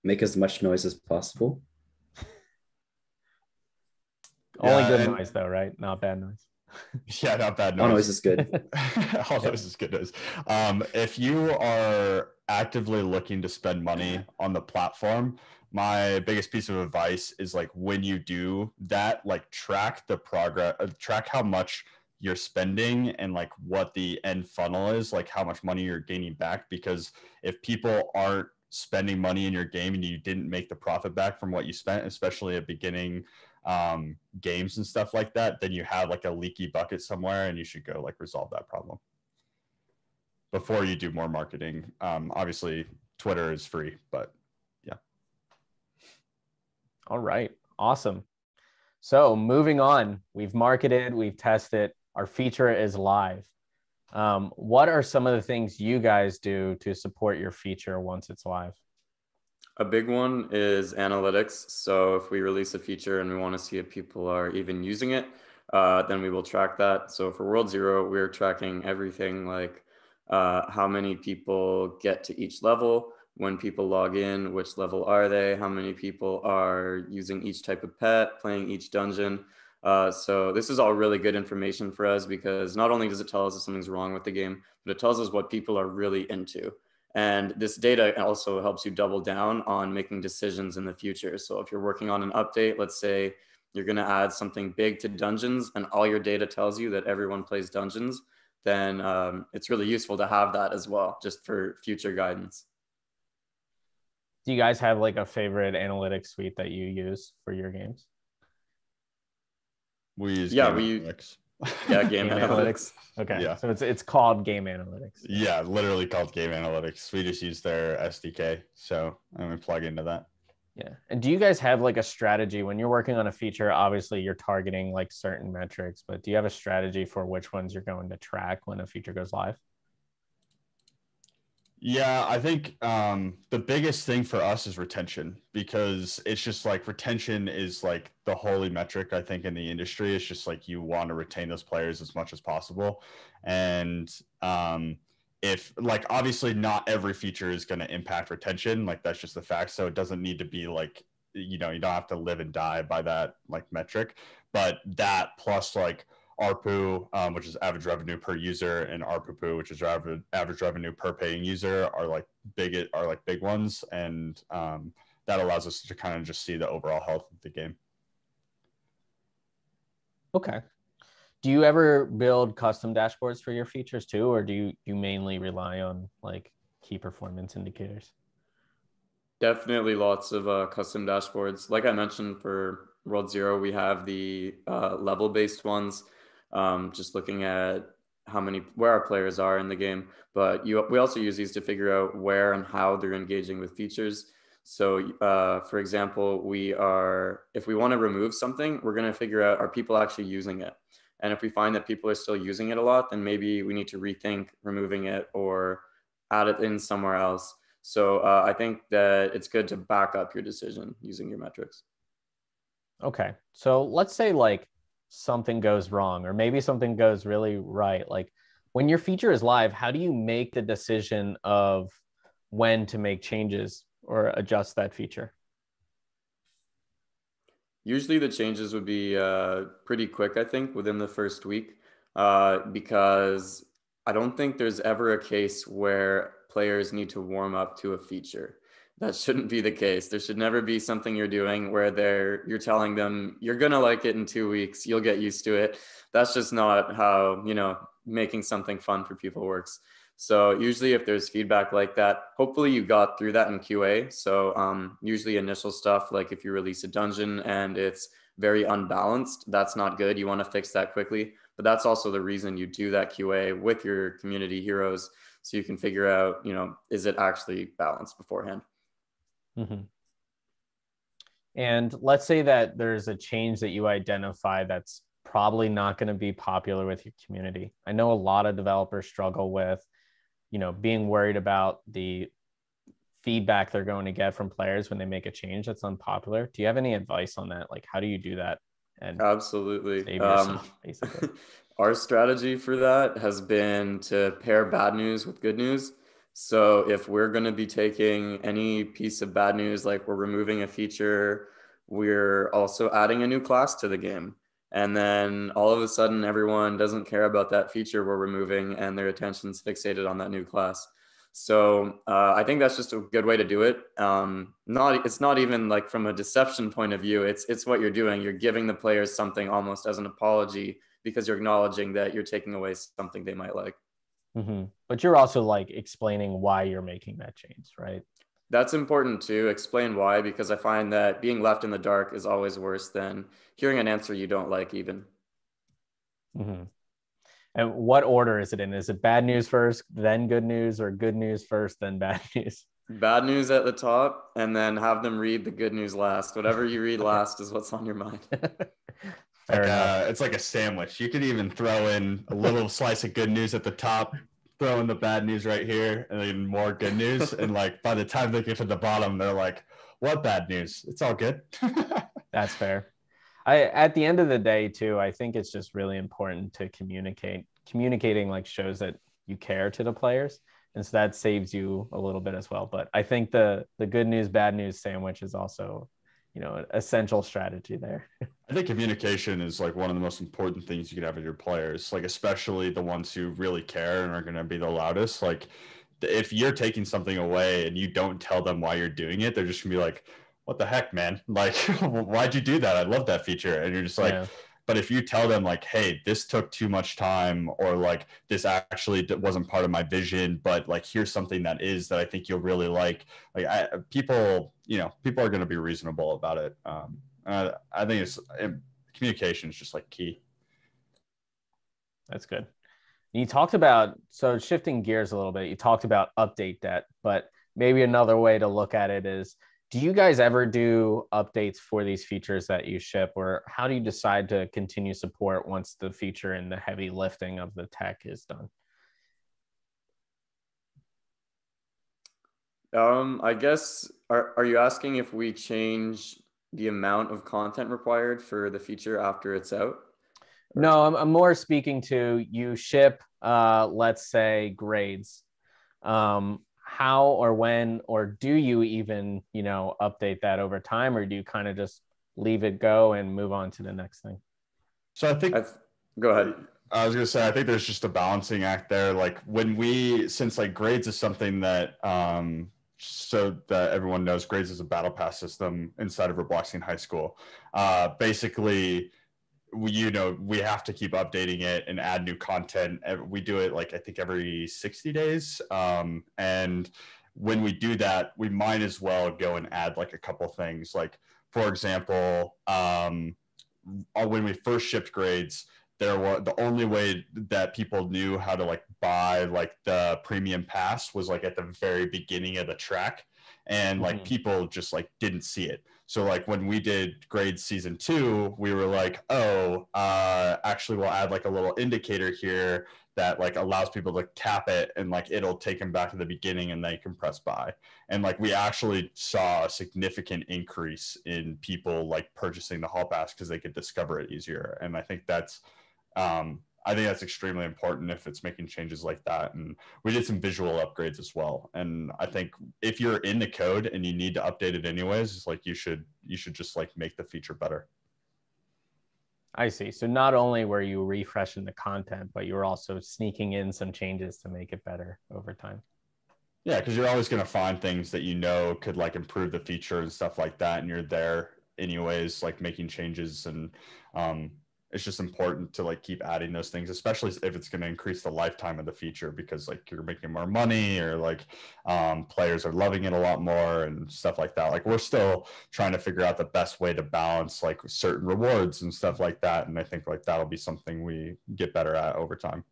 Make as much noise as possible. Only good noise though, right? Not bad noise. Yeah, not bad noise. All noise is good. All noise is good noise. If you are actively looking to spend money on the platform, my biggest piece of advice is like, when you do that, like track the progress, track how much you're spending and like what the end funnel is, like how much money you're gaining back. Because if people aren't spending money in your game and you didn't make the profit back from what you spent, especially at beginning games and stuff like that, then you have like a leaky bucket somewhere, and you should go like resolve that problem before you do more marketing. Obviously Twitter is free, but yeah. All right, awesome. So moving on, we've marketed, we've tested, our feature is live. What are some of the things you guys do to support your feature once it's live? A big one is analytics. So if we release a feature and we want to see if people are even using it, then we will track that. So for World Zero, we're tracking everything like how many people get to each level, when people log in, which level are they, how many people are using each type of pet, playing each dungeon. So this is all really good information for us, because not only does it tell us if something's wrong with the game, but it tells us what people are really into. And this data also helps you double down on making decisions in the future. So if you're working on an update, let's say you're going to add something big to dungeons and all your data tells you that everyone plays dungeons, then it's really useful to have that as well, just for future guidance. Do you guys have like a favorite analytics suite that you use for your games? We use Game analytics. Yeah, game analytics. Okay, yeah. So it's called game analytics. Yeah, literally called game analytics. We just use their SDK, so I'm gonna plug into that. Yeah. And do you guys have like a strategy when you're working on a feature? Obviously, you're targeting like certain metrics, but do you have a strategy for which ones you're going to track when a feature goes live? Yeah, I think the biggest thing for us is retention, because it's just like retention is like the holy metric, I think, in the industry. It's just like you want to retain those players as much as possible. And if like, obviously not every feature is going to impact retention, like that's just the fact. So it doesn't need to be like, you don't have to live and die by that like metric, but that plus like ARPU, which is average revenue per user, and ARPU, which is average revenue per paying user, are big ones, and that allows us to kind of just see the overall health of the game. Okay. Do you ever build custom dashboards for your features too, or do you mainly rely on like key performance indicators? Definitely lots of custom dashboards. Like I mentioned, for World Zero, we have the level-based ones, just looking at where our players are in the game. But we also use these to figure out where and how they're engaging with features. So for example, if we want to remove something, we're going to figure out, are people actually using it? And if we find that people are still using it a lot, then maybe we need to rethink removing it or add it in somewhere else. So I think that it's good to back up your decision using your metrics. Okay. So let's say like something goes wrong, or maybe something goes really right. Like when your feature is live, how do you make the decision of when to make changes or adjust that feature? Usually the changes would be pretty quick, I think, within the first week, because I don't think there's ever a case where players need to warm up to a feature. That shouldn't be the case. There should never be something you're doing where you're telling them you're going to like it in 2 weeks, you'll get used to it. That's just not how, making something fun for people works. So usually if there's feedback like that, hopefully you got through that in QA. So usually initial stuff, like if you release a dungeon and it's very unbalanced, that's not good. You want to fix that quickly. But that's also the reason you do that QA with your community heroes, so you can figure out, is it actually balanced beforehand? Mm-hmm. And let's say that there's a change that you identify that's probably not going to be popular with your community. I know a lot of developers struggle with, being worried about the feedback they're going to get from players when they make a change that's unpopular. Do you have any advice on that? Like, how do you do that? And absolutely. Save yourself, basically. Our strategy for that has been to pair bad news with good news. So if we're going to be taking any piece of bad news, like we're removing a feature, we're also adding a new class to the game. And then all of a sudden, everyone doesn't care about that feature we're removing, and their attention's fixated on that new class. So I think that's just a good way to do it. It's not even like from a deception point of view. It's what you're doing. You're giving the players something almost as an apology, because you're acknowledging that you're taking away something they might like. Mm-hmm. But you're also like explaining why you're making that change, right? That's important to explain why, because I find that being left in the dark is always worse than hearing an answer you don't like even. Mm-hmm. And what order is it in? Is it bad news first, then good news, or good news first, then bad news? Bad news at the top, and then have them read the good news last. Whatever you read last is what's on your mind. It's like a sandwich. You could even throw in a little slice of good news at the top, throw in the bad news right here, and then more good news. And like by the time they get to the bottom, they're like, what bad news? It's all good. That's fair. At the end of the day too, I think it's just really important to communicate. Communicating like shows that you care to the players. And so that saves you a little bit as well. But I think the good news, bad news sandwich is also, an essential strategy there. I think communication is like one of the most important things you can have with your players, like especially the ones who really care and are going to be the loudest. Like if you're taking something away and you don't tell them why you're doing it, they're just gonna be like, what the heck, man? Like, why'd you do that? I love that feature. And you're just like, but if you tell them like, hey, this took too much time, or like this actually wasn't part of my vision, but like here's something that I think you'll really like people are going to be reasonable about it. I think communication is just like key. That's good. You talked about, so shifting gears a little bit, you talked about update debt, but maybe another way to look at it is, do you guys ever do updates for these features that you ship, or how do you decide to continue support once the feature and the heavy lifting of the tech is done? I guess, are you asking if we change the amount of content required for the feature after it's out? No, I'm more speaking to, you ship, let's say, grades. How or when, or do you even, update that over time, or do you kind of just leave it go and move on to the next thing? So I think, go ahead. I was going to say, I think there's just a balancing act there. Like since like grades is something that, so that everyone knows, grades is a battle pass system inside of Robloxian high school. Basically, we have to keep updating it and add new content. We do it like I think every 60 days. And when we do that, we might as well go and add like a couple things. Like for example, when we first shipped grades, the only way that people knew how to like buy like the premium pass was like at the very beginning of the track, and like people just like didn't see it. So like when we did grades season 2, we were like, actually we'll add like a little indicator here that like allows people to tap it and like it'll take them back to the beginning and they can press buy. And like we actually saw a significant increase in people like purchasing the hall pass because they could discover it easier. And I think that's extremely important if it's making changes like that. And we did some visual upgrades as well. And I think if you're in the code and you need to update it anyways, it's like you should just like make the feature better. I see. So not only were you refreshing the content, but you were also sneaking in some changes to make it better over time. Yeah, because you're always going to find things that could like improve the feature and stuff like that. And you're there anyways, like making changes. And it's just important to like keep adding those things, especially if it's going to increase the lifetime of the feature, because like you're making more money, or like players are loving it a lot more and stuff like that. Like we're still trying to figure out the best way to balance like certain rewards and stuff like that. And I think like that'll be something we get better at over time.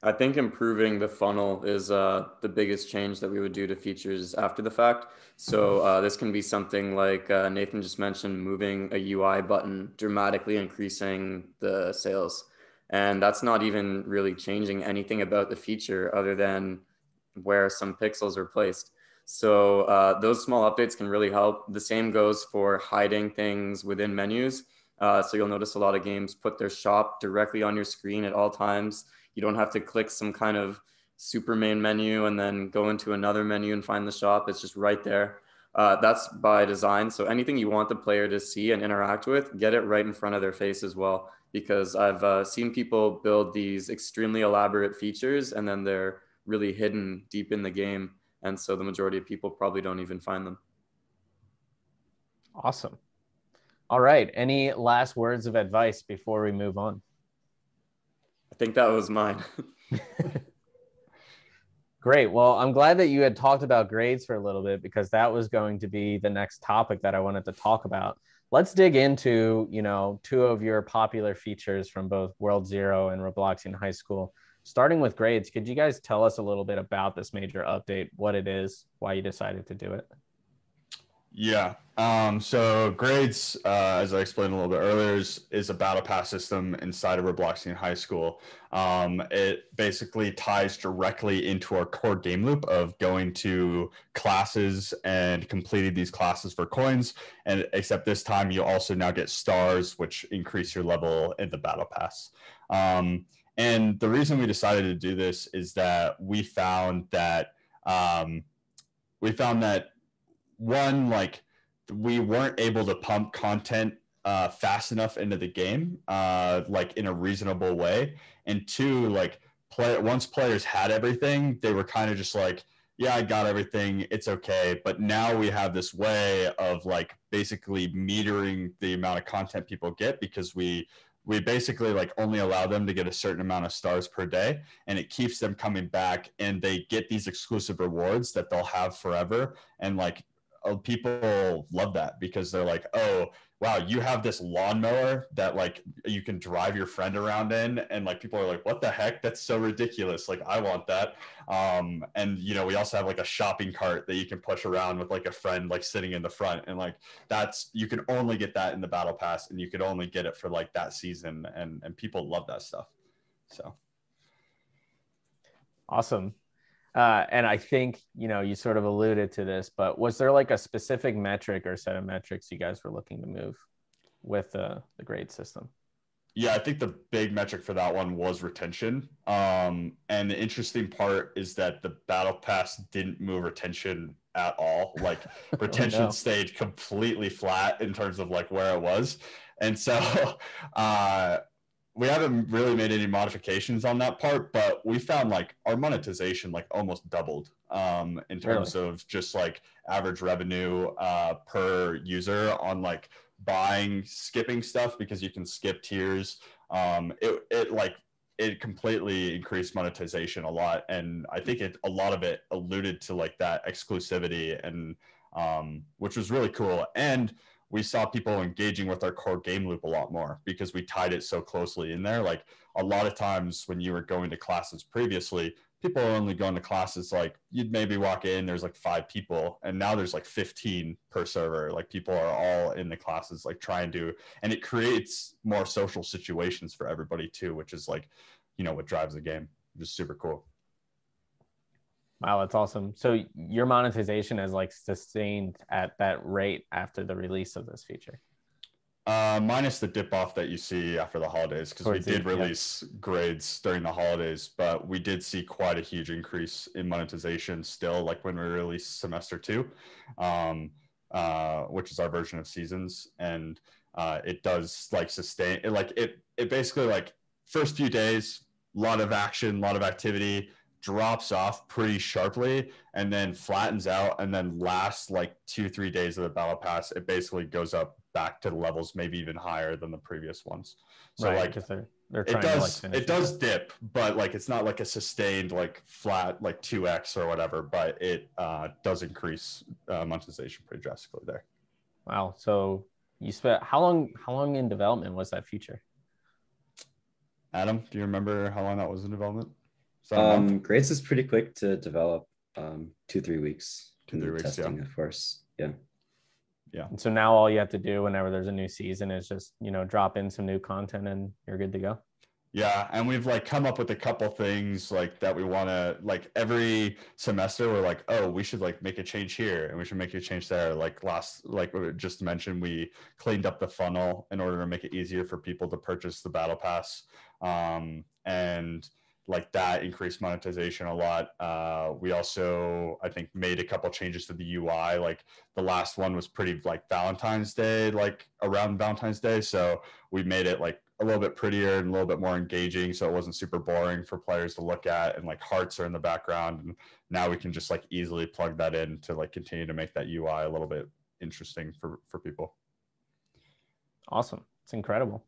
I think improving the funnel is the biggest change that we would do to features after the fact. So this can be something like Nathan just mentioned, moving a UI button, dramatically increasing the sales. And that's not even really changing anything about the feature other than where some pixels are placed. So those small updates can really help. The same goes for hiding things within menus. So you'll notice a lot of games put their shop directly on your screen at all times. You don't have to click some kind of super main menu and then go into another menu and find the shop. It's just right there. That's by design. So anything you want the player to see and interact with, get it right in front of their face as well. Because I've seen people build these extremely elaborate features and then they're really hidden deep in the game. And so the majority of people probably don't even find them. Awesome. All right. Any last words of advice before we move on? I think that was mine. Great. Well, I'm glad that you had talked about grades for a little bit, because that was going to be the next topic that I wanted to talk about. Let's dig into, 2 of your popular features from both World Zero and Robloxian High School. Starting with grades, could you guys tell us a little bit about this major update, what it is, why you decided to do it? Yeah. So grades, as I explained a little bit earlier, is a battle pass system inside of Robloxian High School. It basically ties directly into our core game loop of going to classes and completing these classes for coins. And except this time, you also now get stars, which increase your level in the battle pass. And the reason we decided to do this is that we found that one, like, we weren't able to pump content fast enough into the game, like in a reasonable way. And two, like, once players had everything, they were kind of just like, yeah, I got everything, it's okay. But now we have this way of like basically metering the amount of content people get, because we basically like only allow them to get a certain amount of stars per day, and it keeps them coming back, and they get these exclusive rewards that they'll have forever. And like, people love that, because they're like, oh wow, you have this lawnmower that like you can drive your friend around in, and like people are like, what the heck, that's so ridiculous, like I want that. And you know, we also have like a shopping cart that you can push around with like a friend like sitting in the front, and like that's, you can only get that in the battle pass, and you could only get it for like that season, and people love that stuff. So awesome. And I think, you know, you sort of alluded to this, but was there like a specific metric or set of metrics you guys were looking to move with the grade system? Yeah, I think the big metric for that one was retention. And the interesting part is that the battle pass didn't move retention at all. Like retention stayed completely flat in terms of like where it was. And so we haven't really made any modifications on that part, but we found like our monetization like almost doubled in terms of just like average revenue per user on like skipping stuff, because you can skip tiers. It completely increased monetization a lot, and I think a lot of it alluded to like that exclusivity, and which was really cool. And we saw people engaging with our core game loop a lot more, because we tied it so closely in there. Like a lot of times when you were going to classes previously, people are only going to classes, like you'd maybe walk in, there's like 5 people, and now there's like 15 per server. Like people are all in the classes, like trying to, and it creates more social situations for everybody too, which is like, you know, what drives the game, which is super cool. Wow, that's awesome. So your monetization has like sustained at that rate after the release of this feature? Minus the dip off that you see after the holidays, because we did release grades during the holidays, but we did see quite a huge increase in monetization still, like when we released semester 2, which is our version of seasons. And it does like sustain it, like it basically like first few days, a lot of action, a lot of activity, drops off pretty sharply, and then flattens out, and then last like 2-3 days of the battle pass, it basically goes up back to the levels maybe even higher than the previous ones. So right, like they're trying it does dip, but like it's not like a sustained like flat like 2x or whatever, but it does increase monetization pretty drastically there. Wow. So you spent how long in development was that feature? Adam, do you remember how long that was in development? Grades is pretty quick to develop, 2-3 weeks. 2-3 weeks, testing, yeah. Of course. Yeah. And so now all you have to do whenever there's a new season is just, you know, drop in some new content and you're good to go. Yeah, and we've like come up with a couple things like that we want to, like every semester we're like, oh, we should like make a change here and we should make a change there. Like like we just mentioned, we cleaned up the funnel in order to make it easier for people to purchase the battle pass, and like that increased monetization a lot. We also, I think, made a couple changes to the UI. Like the last one was pretty like Valentine's Day, like around Valentine's Day. So we made it like a little bit prettier and a little bit more engaging, so it wasn't super boring for players to look at, and like hearts are in the background, and now we can just like easily plug that in to like continue to make that UI a little bit interesting for people. Awesome. It's incredible.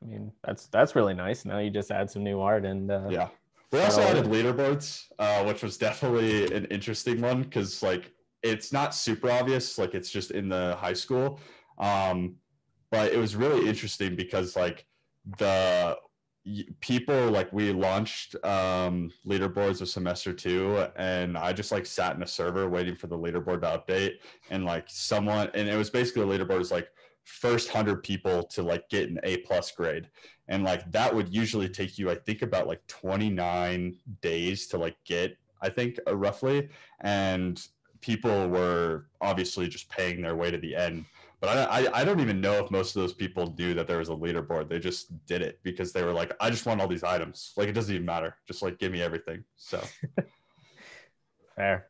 I mean, that's really nice. Now you just add some new art and yeah. We also added leaderboards, which was definitely an interesting one, because like it's not super obvious, like it's just in the high school, but it was really interesting because like the people, like we launched leaderboards of semester 2, and I just like sat in a server waiting for the leaderboard to update, and like someone, and it was basically the leaderboard was like first 100 people to like get an A+ grade, and like that would usually take you, I think, about like 29 days to like get, I think, roughly, and people were obviously just paying their way to the end. But I don't even know if most of those people knew that there was a leaderboard. They just did it because they were like, I just want all these items. Like, it doesn't even matter. Just like, give me everything. So Fair.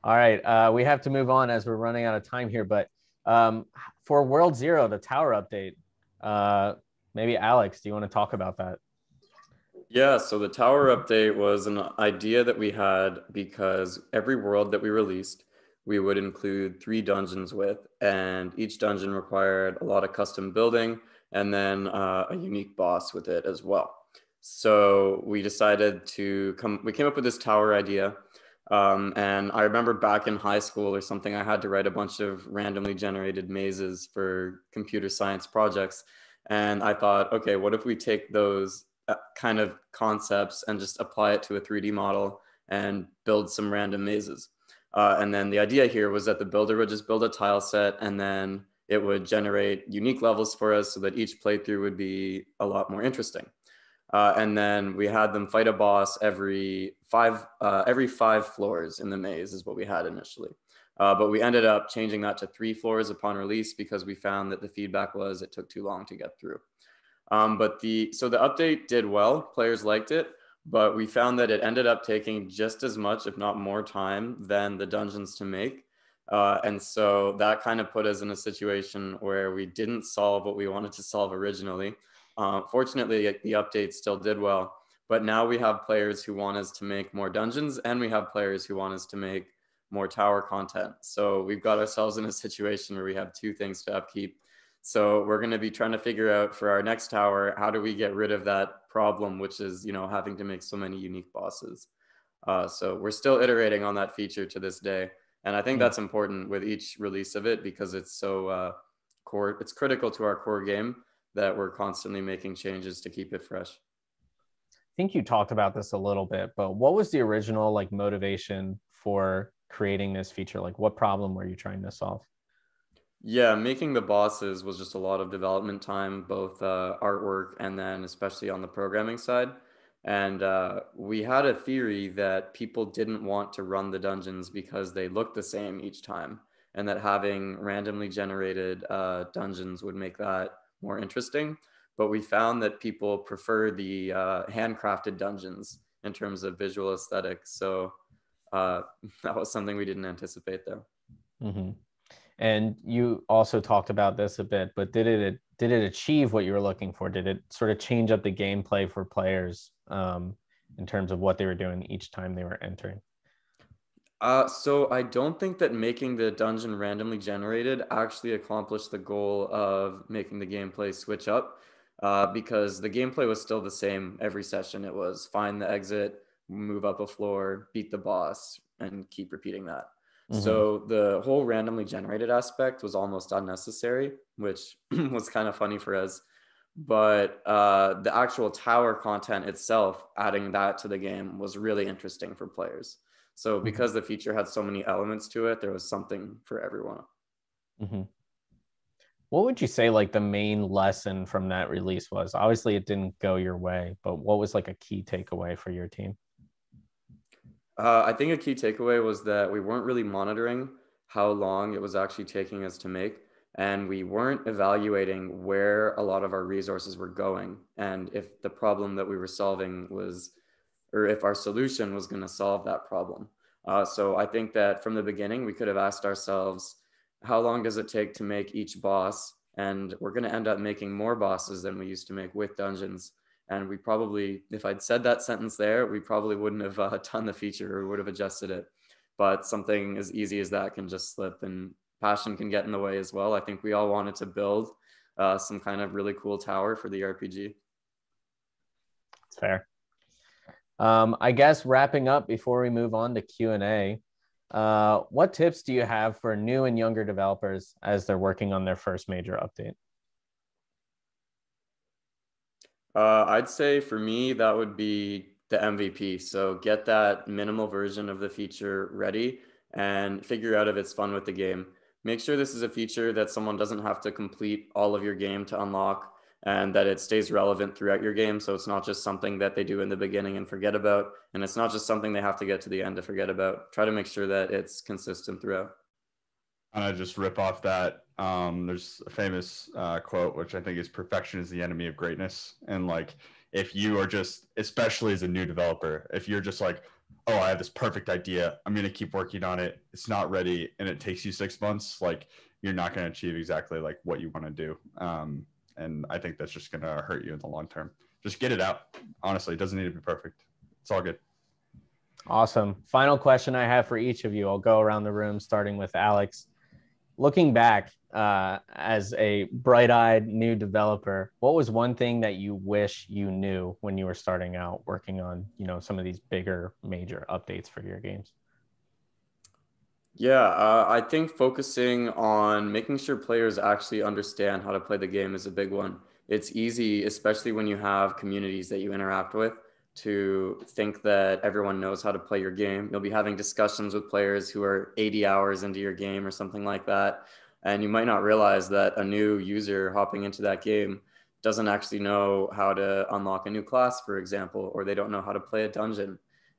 All right. We have to move on as we're running out of time here. But for World Zero, the tower update, maybe Alex, do you want to talk about that? Yeah, so the tower update was an idea that we had because every world that we released, we would include 3 dungeons with, and each dungeon required a lot of custom building and then a unique boss with it as well. So we decided we came up with this tower idea. And I remember back in high school or something, I had to write a bunch of randomly generated mazes for computer science projects. And I thought, okay, what if we take those kind of concepts and just apply it to a 3D model and build some random mazes? And then the idea here was that the builder would just build a tile set, and then it would generate unique levels for us so that each playthrough would be a lot more interesting. And then we had them fight a boss every 5 floors in the maze is what we had initially. But we ended up changing that to 3 floors upon release because we found that the feedback was it took too long to get through. So the update did well, players liked it, but we found that it ended up taking just as much, if not more time than the dungeons to make. And so that kind of put us in a situation where we didn't solve what we wanted to solve originally. Fortunately, the update still did well, but now we have players who want us to make more dungeons, and we have players who want us to make more tower content. So we've got ourselves in a situation where we have 2 things to upkeep. So we're going to be trying to figure out for our next tower, how do we get rid of that problem, which is, having to make so many unique bosses. So we're still iterating on that feature to this day. And I think that's important with each release of it because it's so core. It's critical to our core game that we're constantly making changes to keep it fresh. I think you talked about this a little bit, but what was the original motivation for creating this feature? What problem were you trying to solve? Yeah, making the bosses was just a lot of development time, both artwork and then especially on the programming side. And we had a theory that people didn't want to run the dungeons because they looked the same each time, and that having randomly generated dungeons would make that more interesting. But we found that people prefer the handcrafted dungeons in terms of visual aesthetics. So that was something we didn't anticipate there. Mm-hmm. And you also talked about this a bit, but did it achieve what you were looking for? Did it sort of change up the gameplay for players in terms of what they were doing each time they were entering? So I don't think that making the dungeon randomly generated actually accomplished the goal of making the gameplay switch up because the gameplay was still the same every session. It was find the exit, move up a floor, beat the boss, and keep repeating that. Mm-hmm. So the whole randomly generated aspect was almost unnecessary, which was kind of funny for us. But the actual tower content itself, adding that to the game was really interesting for players. So because the feature had so many elements to it, there was something for everyone. Mm-hmm. What would you say the main lesson from that release was? Obviously, it didn't go your way, but what was a key takeaway for your team? I think a key takeaway was that we weren't really monitoring how long it was actually taking us to make, and we weren't evaluating where a lot of our resources were going, and if the problem that we were solving was, or if our solution was going to solve that problem. So I think that from the beginning, we could have asked ourselves, how long does it take to make each boss? And we're going to end up making more bosses than we used to make with dungeons. And we probably, if I'd said that sentence there, we probably wouldn't have done the feature or would have adjusted it. But something as easy as that can just slip, and passion can get in the way as well. I think we all wanted to build some kind of really cool tower for the RPG. It's fair. I guess wrapping up before we move on to Q&A, what tips do you have for new and younger developers as they're working on their first major update? I'd say for me, that would be the MVP. So get that minimal version of the feature ready and figure out if it's fun with the game. Make sure this is a feature that someone doesn't have to complete all of your game to unlock, and that it stays relevant throughout your game. So it's not just something that they do in the beginning and forget about, and it's not just something they have to get to the end to forget about. Try to make sure that it's consistent throughout. And I just rip off that. There's a famous quote, which I think is perfection is the enemy of greatness. And like, if you are just, especially as a new developer, if you're just like, oh, I have this perfect idea, I'm going to keep working on it, it's not ready, and it takes you 6 months, like you're not going to achieve exactly like what you want to do. And I think that's just going to hurt you in the long term. Just get it out. Honestly, it doesn't need to be perfect. It's all good. Awesome. Final question I have for each of you. I'll go around the room, starting with Alex. Looking back as a bright-eyed new developer, what was one thing that you wish you knew when you were starting out working on, some of these bigger, major updates for your games? Yeah, I think focusing on making sure players actually understand how to play the game is a big one. It's easy, especially when you have communities that you interact with, to think that everyone knows how to play your game. You'll be having discussions with players who are 80 hours into your game or something like that. And you might not realize that a new user hopping into that game doesn't actually know how to unlock a new class, for example, or they don't know how to play a dungeon.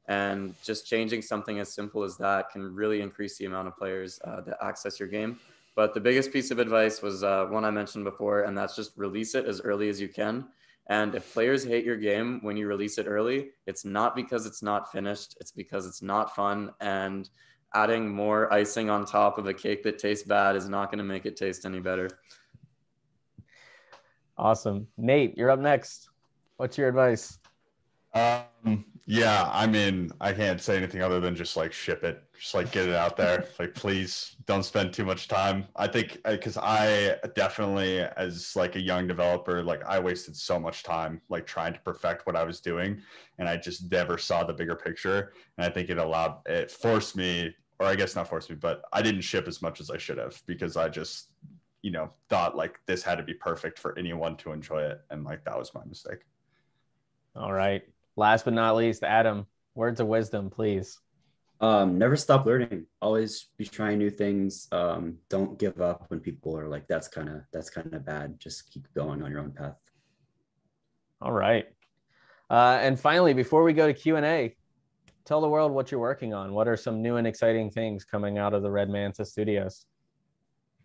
And just changing something as simple as that can really increase the amount of players that access your game. But the biggest piece of advice was one I mentioned before, and that's just release it as early as you can. And if players hate your game when you release it early, it's not because it's not finished, it's because it's not fun. And adding more icing on top of a cake that tastes bad is not going to make it taste any better. Awesome. Nate, you're up next. What's your advice? Yeah, I mean, I can't say anything other than just like ship it, just like get it out there. Like, please don't spend too much time. I think because I definitely, as like a young developer, like I wasted so much time like trying to perfect what I was doing, and I just never saw the bigger picture. And I think it forced me, or I guess not forced me, but I didn't ship as much as I should have because I just, thought like this had to be perfect for anyone to enjoy it, and like that was my mistake. All right. Last but not least, Adam, words of wisdom, please. Never stop learning. Always be trying new things. Don't give up when people are like, that's kind of bad. Just keep going on your own path. All right. And finally, before we go to Q&A, tell the world what you're working on. What are some new and exciting things coming out of the RedManta studios?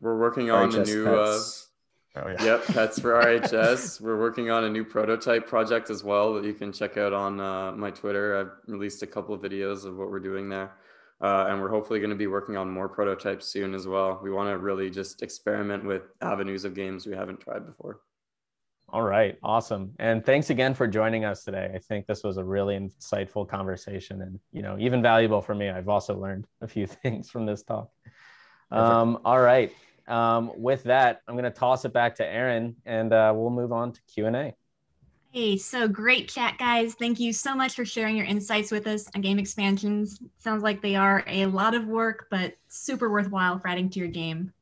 We're working on RHS a new pets. Oh, yeah. Yep, pets for RHS. We're working on a new prototype project as well that you can check out on my Twitter. I've released a couple of videos of what we're doing there. And we're hopefully going to be working on more prototypes soon as well. We want to really just experiment with avenues of games we haven't tried before. All right, awesome. And thanks again for joining us today. I think this was a really insightful conversation and, even valuable for me. I've also learned a few things from this talk. All right. With that, I'm going to toss it back to Aaron and we'll move on to Q&A. Hey, so great chat, guys. Thank you so much for sharing your insights with us on game expansions. Sounds like they are a lot of work, but super worthwhile for adding to your game.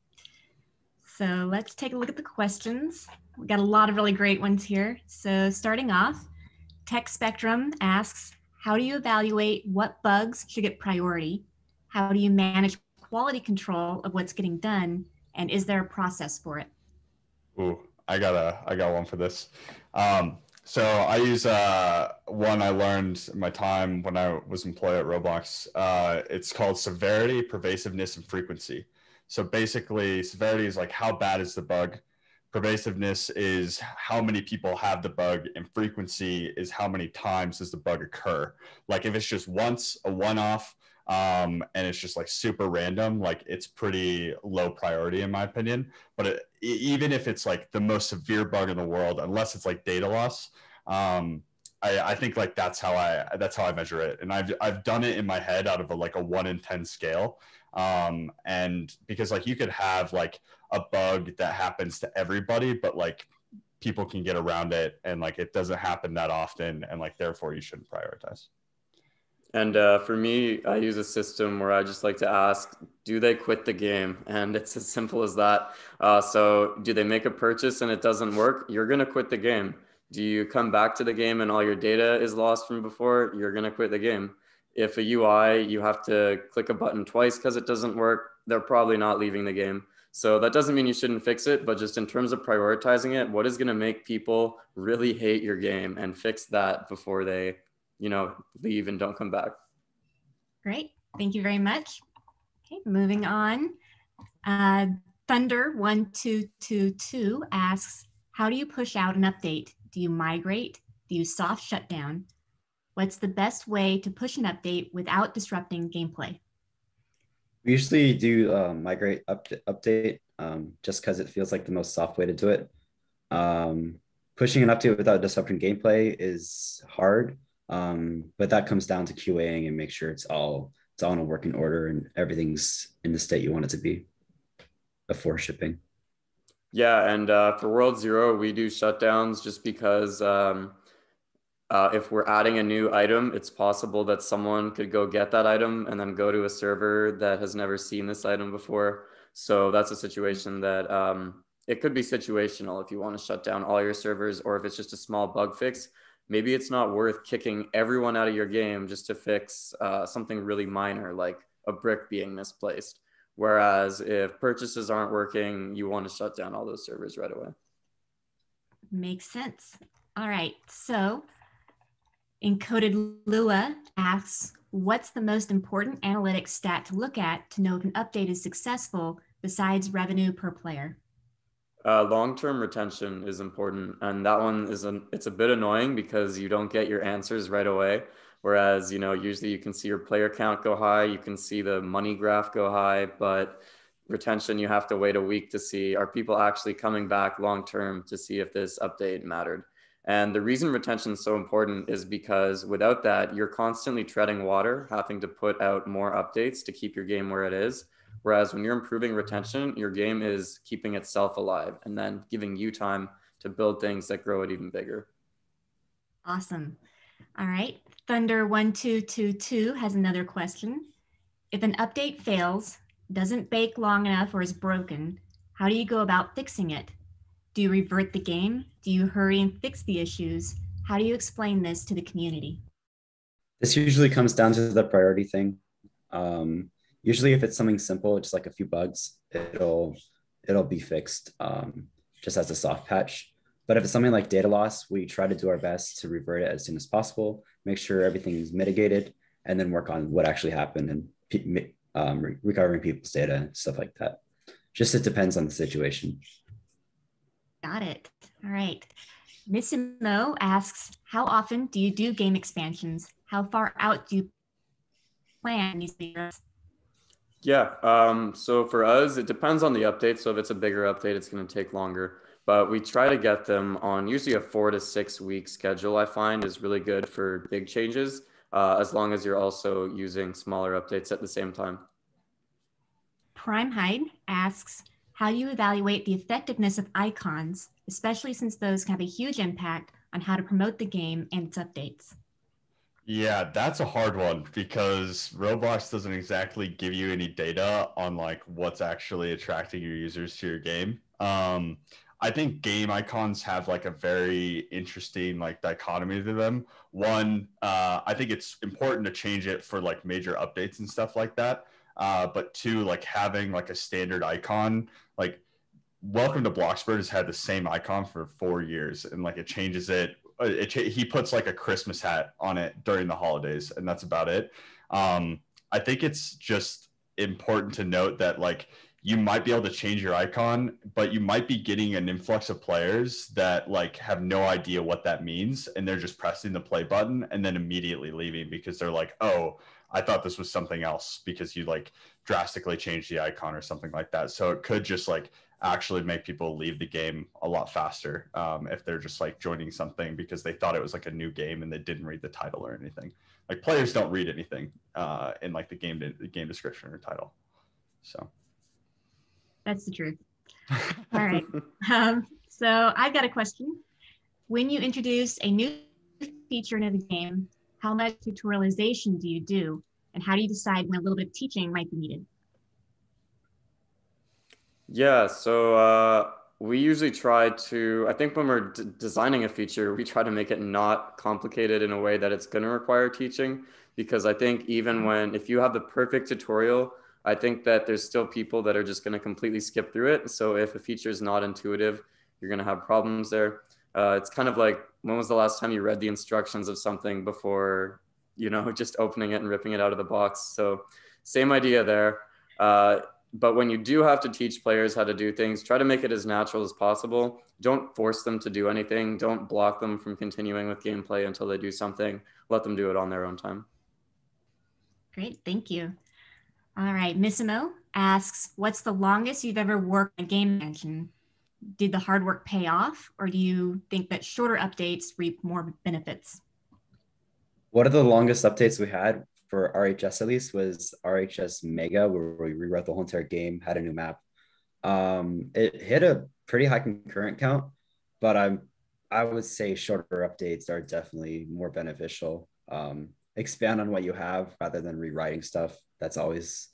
So let's take a look at the questions. We got a lot of really great ones here. So starting off, Tech Spectrum asks, how do you evaluate what bugs should get priority? How do you manage quality control of what's getting done? And is there a process for it? Ooh, I got one for this. So I use one I learned in my time when I was employed at Roblox. It's called Severity, Pervasiveness, and Frequency. So basically, severity is like how bad is the bug. Pervasiveness is how many people have the bug, and frequency is how many times does the bug occur. Like if it's just once, a one-off, and it's just like super random, like it's pretty low priority in my opinion. But even if it's like the most severe bug in the world, unless it's like data loss, I think like that's how I measure it. And I've done it in my head out of a 1 in 10 scale. And because like you could have like a bug that happens to everybody, but like people can get around it and like it doesn't happen that often, and like therefore you shouldn't prioritize. And for me, I use a system where I just like to ask, do they quit the game? And it's as simple as that. So do they make a purchase and it doesn't work? You're going to quit the game. Do you come back to the game and all your data is lost from before? You're going to quit the game. If a UI, you have to click a button twice because it doesn't work, they're probably not leaving the game. So that doesn't mean you shouldn't fix it, but just in terms of prioritizing it, what is going to make people really hate your game, and fix that before they leave and don't come back. Great. Thank you very much. Okay, moving on. Thunder1222 asks, how do you push out an update? Do you migrate? Do you soft shut down? What's the best way to push an update without disrupting gameplay? We usually do migrate update just because it feels like the most soft way to do it. Pushing an update without disrupting gameplay is hard, but that comes down to QAing and make sure it's all in a working order and everything's in the state you want it to be before shipping. Yeah, and for World Zero, we do shutdowns just because if we're adding a new item, it's possible that someone could go get that item and then go to a server that has never seen this item before. So that's a situation that it could be situational if you want to shut down all your servers, or if it's just a small bug fix. Maybe it's not worth kicking everyone out of your game just to fix something really minor, like a brick being misplaced. Whereas if purchases aren't working, you want to shut down all those servers right away. Makes sense. All right, so Encoded Lua asks, what's the most important analytics stat to look at to know if an update is successful besides revenue per player? Long-term retention is important, and that one it's a bit annoying because you don't get your answers right away. Whereas, usually you can see your player count go high, you can see the money graph go high, but retention, you have to wait a week to see, are people actually coming back long-term to see if this update mattered? And the reason retention is so important is because without that, you're constantly treading water, having to put out more updates to keep your game where it is. Whereas when you're improving retention, your game is keeping itself alive and then giving you time to build things that grow it even bigger. Awesome. All right. Thunder1222 has another question. If an update fails, doesn't bake long enough, or is broken, how do you go about fixing it? Do you revert the game? Do you hurry and fix the issues? How do you explain this to the community? This usually comes down to the priority thing. Usually if it's something simple, just like a few bugs, it'll be fixed just as a soft patch. But if it's something like data loss, we try to do our best to revert it as soon as possible, make sure everything is mitigated, and then work on what actually happened and recovering people's data and stuff like that. Just it depends on the situation. Got it. All right. Missimo asks, how often do you do game expansions? How far out do you plan these videos? Yeah, so for us, it depends on the update. So if it's a bigger update, it's going to take longer. But we try to get them on usually a 4 to 6 week schedule, I find is really good for big changes, as long as you're also using smaller updates at the same time. Primehide asks, how do you evaluate the effectiveness of icons, especially since those can have a huge impact on how to promote the game and its updates? Yeah, that's a hard one because Roblox doesn't exactly give you any data on like what's actually attracting your users to your game. I think game icons have like a very interesting like dichotomy to them. One, I think it's important to change it for like major updates and stuff like that. But two, like having like a standard icon, like Welcome to Bloxburg has had the same icon for 4 years, and like it changes it. He puts like a Christmas hat on it during the holidays, and that's about it. I think it's just important to note that like you might be able to change your icon, but you might be getting an influx of players that like have no idea what that means, and they're just pressing the play button and then immediately leaving because they're like, oh, I thought this was something else because you like drastically changed the icon or something like that. So it could just like actually make people leave the game a lot faster if they're just like joining something because they thought it was like a new game and they didn't read the title or anything. Like players don't read anything in like the game description or title. So that's the truth. All right. So I've got a question. When you introduce a new feature into the game, how much tutorialization do you do? And how do you decide when a little bit of teaching might be needed? Yeah, so we usually try to, I think when we're designing a feature, we try to make it not complicated in a way that it's going to require teaching. Because I think even if you have the perfect tutorial, I think that there's still people that are just going to completely skip through it. So if a feature is not intuitive, you're going to have problems there. It's kind of like, when was the last time you read the instructions of something before, just opening it and ripping it out of the box? So same idea there. But when you do have to teach players how to do things, try to make it as natural as possible. Don't force them to do anything. Don't block them from continuing with gameplay until they do something. Let them do it on their own time. Great, thank you. All right, Missimo asks, what's the longest you've ever worked on a game engine? Did the hard work pay off, or do you think that shorter updates reap more benefits? One of the longest updates we had for RHS at least was RHS Mega, where we rewrote the whole entire game, had a new map. It hit a pretty high concurrent count, but I would say shorter updates are definitely more beneficial. Expand on what you have rather than rewriting stuff. It's always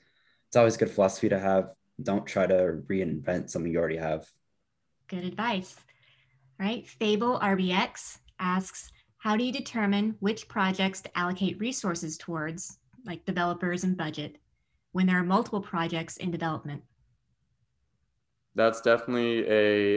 good philosophy to have. Don't try to reinvent something you already have. Good advice. All right, Fable RBX asks, how do you determine which projects to allocate resources towards, like developers and budget, when there are multiple projects in development? That's definitely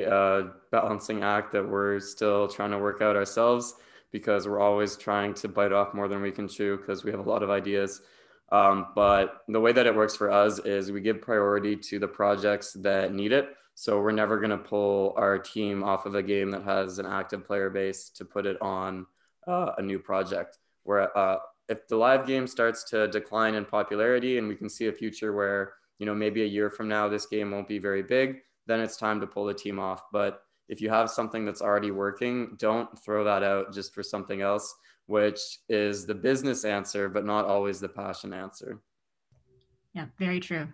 a balancing act that we're still trying to work out ourselves, because we're always trying to bite off more than we can chew because we have a lot of ideas. But the way that it works for us is we give priority to the projects that need it. So we're never going to pull our team off of a game that has an active player base to put it on a new project. Where if the live game starts to decline in popularity and we can see a future where, you know, maybe a year from now this game won't be very big, then it's time to pull the team off. But if you have something that's already working, don't throw that out just for something else, which is the business answer, but not always the passion answer. Yeah, very true.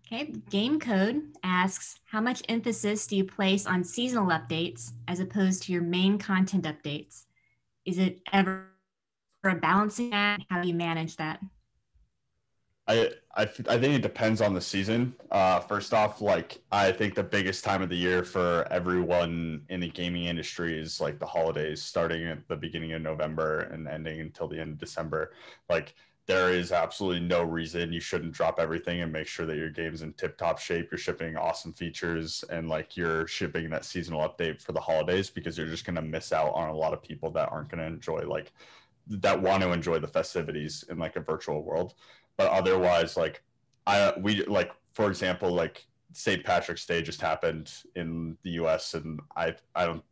Okay, Game Code asks, how much emphasis do you place on seasonal updates as opposed to your main content updates? Is it ever a balancing act? How do you manage that? I think it depends on the season. First off, like I think the biggest time of the year for everyone in the gaming industry is like the holidays, starting at the beginning of November and ending until the end of December. Like there is absolutely no reason you shouldn't drop everything and make sure that your game's in tip-top shape. You're shipping awesome features and like you're shipping that seasonal update for the holidays, because you're just going to miss out on a lot of people that aren't going to enjoy like that want to enjoy the festivities in like a virtual world. But otherwise, like we like, for example, like St. Patrick's Day just happened in the US, and I don't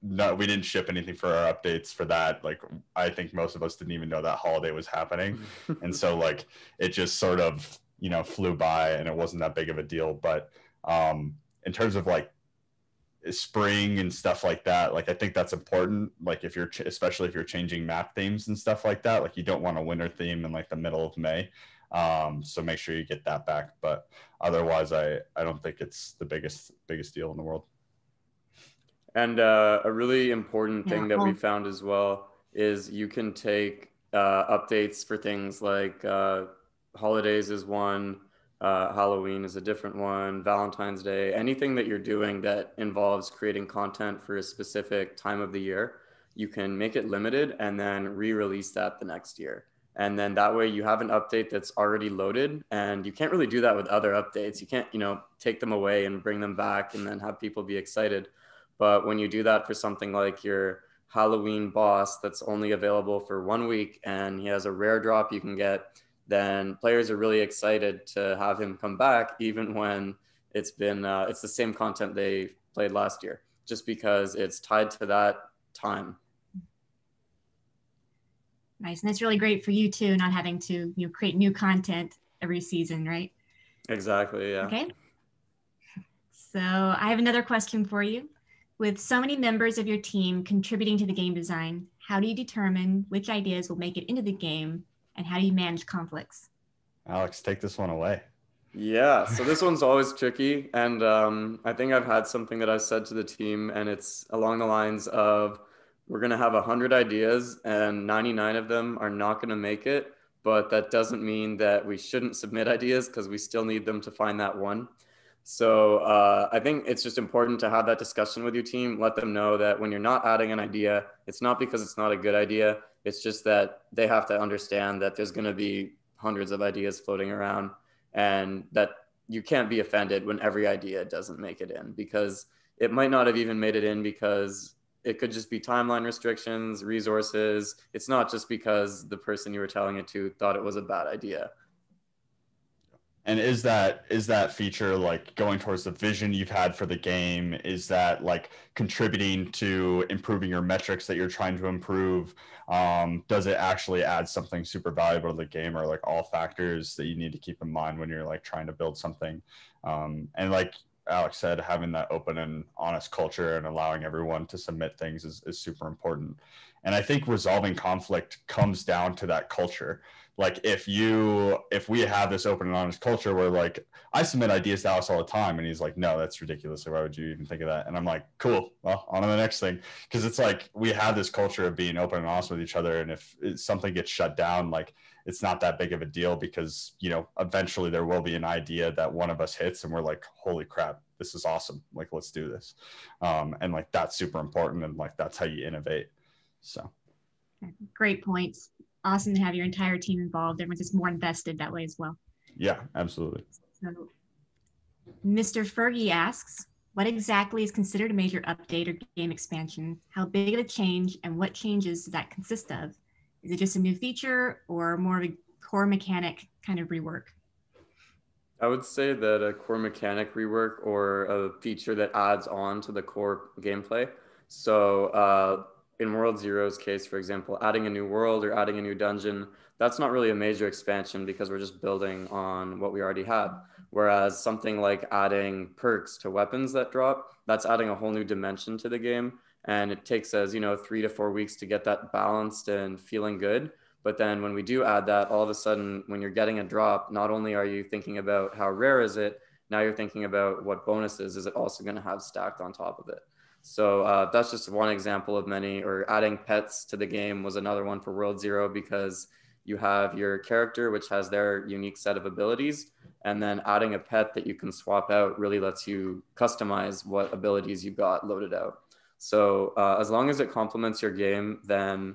know, we didn't ship anything for our updates for that. Like I think most of us didn't even know that holiday was happening. And so like it just sort of, you know, flew by and it wasn't that big of a deal. But in terms of like spring and stuff like that, like I think that's important. Like if you're especially if you're changing map themes and stuff like that, like you don't want a winter theme in like the middle of May. So make sure you get that back. But otherwise, I don't think it's the biggest deal in the world. And a really important thing that we found as well is you can take updates for things like holidays is one, Halloween is a different one, Valentine's Day, anything that you're doing that involves creating content for a specific time of the year, you can make it limited and then re-release that the next year. And then that way you have an update that's already loaded, and you can't really do that with other updates. You can't, you know, take them away and bring them back and then have people be excited. But when you do that for something like your Halloween boss that's only available for 1 week and he has a rare drop you can get, then players are really excited to have him come back, even when it's been, it's the same content they played last year, just because it's tied to that time. Nice. And it's really great for you too, not having to, you know, create new content every season, right? Exactly, yeah. Okay. So I have another question for you. With so many members of your team contributing to the game design, how do you determine which ideas will make it into the game, and how do you manage conflicts? Alex, take this one away. Yeah, so this one's always tricky. And I think I've had something that I've said to the team, and it's along the lines of, we're going to have 100 ideas and 99 of them are not going to make it. But that doesn't mean that we shouldn't submit ideas, because we still need them to find that one. So I think it's just important to have that discussion with your team. Let them know that when you're not adding an idea, it's not because it's not a good idea. It's just that they have to understand that there's going to be hundreds of ideas floating around, and that you can't be offended when every idea doesn't make it in, because it might not have even made it in because it could just be timeline restrictions, resources. It's not just because the person you were telling it to thought it was a bad idea. And is that feature like going towards the vision you've had for the game? Is that like contributing to improving your metrics that you're trying to improve? Does it actually add something super valuable to the game, or like all factors that you need to keep in mind when you're like trying to build something? And like Alex said, having that open and honest culture and allowing everyone to submit things is super important. And I think resolving conflict comes down to that culture. Like if we have this open and honest culture where like I submit ideas to Alex all the time and he's like, no, that's ridiculous. Why would you even think of that? And I'm like, cool, well, on to the next thing. Because it's like we have this culture of being open and honest with each other. And if something gets shut down, like it's not that big of a deal, because, you know, eventually there will be an idea that one of us hits and we're like, holy crap, this is awesome. Like, let's do this. And like, that's super important. And like, that's how you innovate. So. Great points. Awesome to have your entire team involved. Everyone's just more invested that way as well. Yeah, absolutely. So, Mr. Fergie asks, what exactly is considered a major update or game expansion? How big of a change, and what changes does that consist of? Is it just a new feature or more of a core mechanic kind of rework? I would say that a core mechanic rework or a feature that adds on to the core gameplay. So in World Zero's case, for example, adding a new world or adding a new dungeon, that's not really a major expansion because we're just building on what we already had. Whereas something like adding perks to weapons that drop, that's adding a whole new dimension to the game. And it takes us, 3 to 4 weeks to get that balanced and feeling good. But then when we do add that, all of a sudden, when you're getting a drop, not only are you thinking about how rare is it, now you're thinking about what bonuses is it also going to have stacked on top of it. So that's just one example of many. Or adding pets to the game was another one for World Zero, because you have your character, which has their unique set of abilities. And then adding a pet that you can swap out really lets you customize what abilities you got loaded out. So as long as it complements your game, then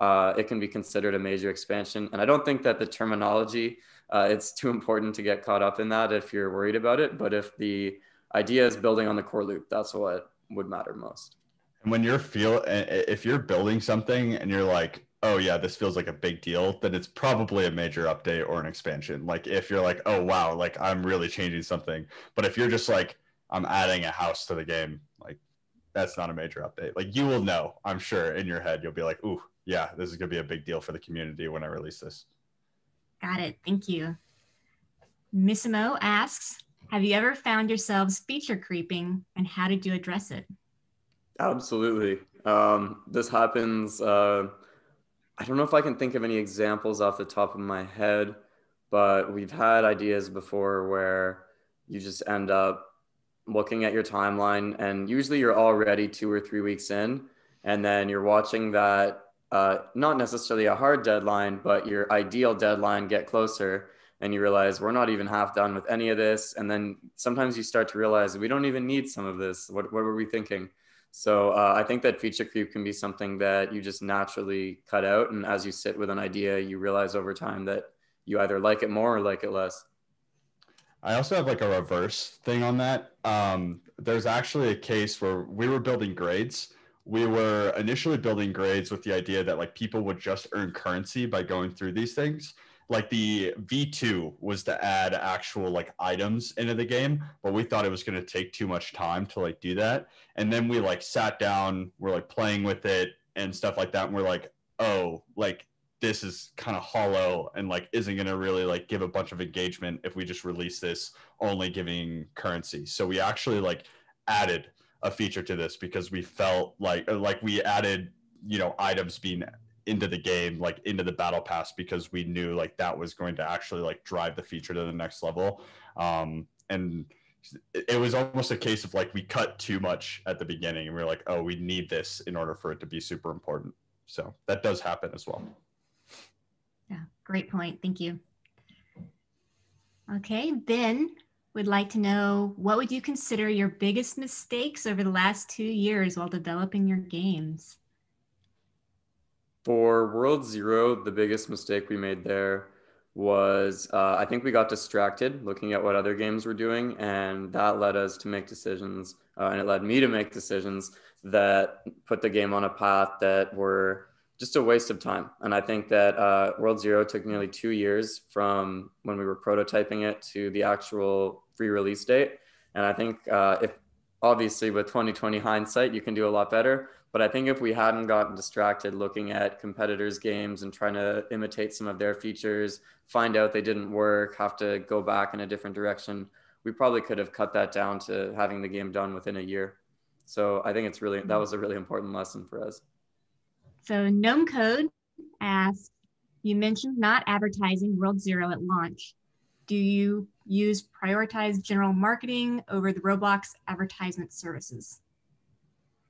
it can be considered a major expansion. And I don't think that the terminology, it's too important to get caught up in that if you're worried about it. But if the idea is building on the core loop, that's what would matter most. And when if you're building something and you're like, oh yeah, this feels like a big deal, then it's probably a major update or an expansion. Like if you're like, oh wow, like I'm really changing something. But if you're just like, I'm adding a house to the game, like that's not a major update. Like you will know, I'm sure in your head, you'll be like, ooh, yeah, this is gonna be a big deal for the community when I release this. Got it, thank you. Missimo asks, have you ever found yourselves feature creeping, and how did you address it? Absolutely. This happens. I don't know if I can think of any examples off the top of my head, but we've had ideas before where you just end up looking at your timeline, and usually you're already 2 or 3 weeks in, and then you're watching that, not necessarily a hard deadline, but your ideal deadline get closer. And you realize we're not even half done with any of this. And then sometimes you start to realize we don't even need some of this. What were we thinking? So I think that feature creep can be something that you just naturally cut out. And as you sit with an idea, you realize over time that you either like it more or like it less. I also have like a reverse thing on that. There's actually a case where we were building grades. We were initially building grades with the idea that like people would just earn currency by going through these things. Like the V2 was to add actual like items into the game, but we thought it was going to take too much time to like do that. And then we like sat down, we're like playing with it and stuff like that. And we're like, oh, like this is kind of hollow and like isn't going to really like give a bunch of engagement if we just release this only giving currency. So we actually like added a feature to this because we felt like we added, items being into the game, like into the battle pass, because we knew like that was going to actually like drive the feature to the next level. And it was almost a case of like we cut too much at the beginning and we were like, oh, we need this in order for it to be super important. So that does happen as well. Yeah, great point. Thank you. Okay, Ben would like to know, what would you consider your biggest mistakes over the last 2 years while developing your games? For World Zero, the biggest mistake we made there was I think we got distracted looking at what other games were doing, and that led us to make decisions, and it led me to make decisions that put the game on a path that were just a waste of time. And I think that World Zero took nearly 2 years from when we were prototyping it to the actual free release date. And I think if obviously with 2020 hindsight, you can do a lot better. But I think if we hadn't gotten distracted looking at competitors' games and trying to imitate some of their features, find out they didn't work, have to go back in a different direction, we probably could have cut that down to having the game done within a year. So I think that was a really important lesson for us. So Gnome Code asks, you mentioned not advertising World Zero at launch. Do you use prioritized general marketing over the Roblox advertisement services?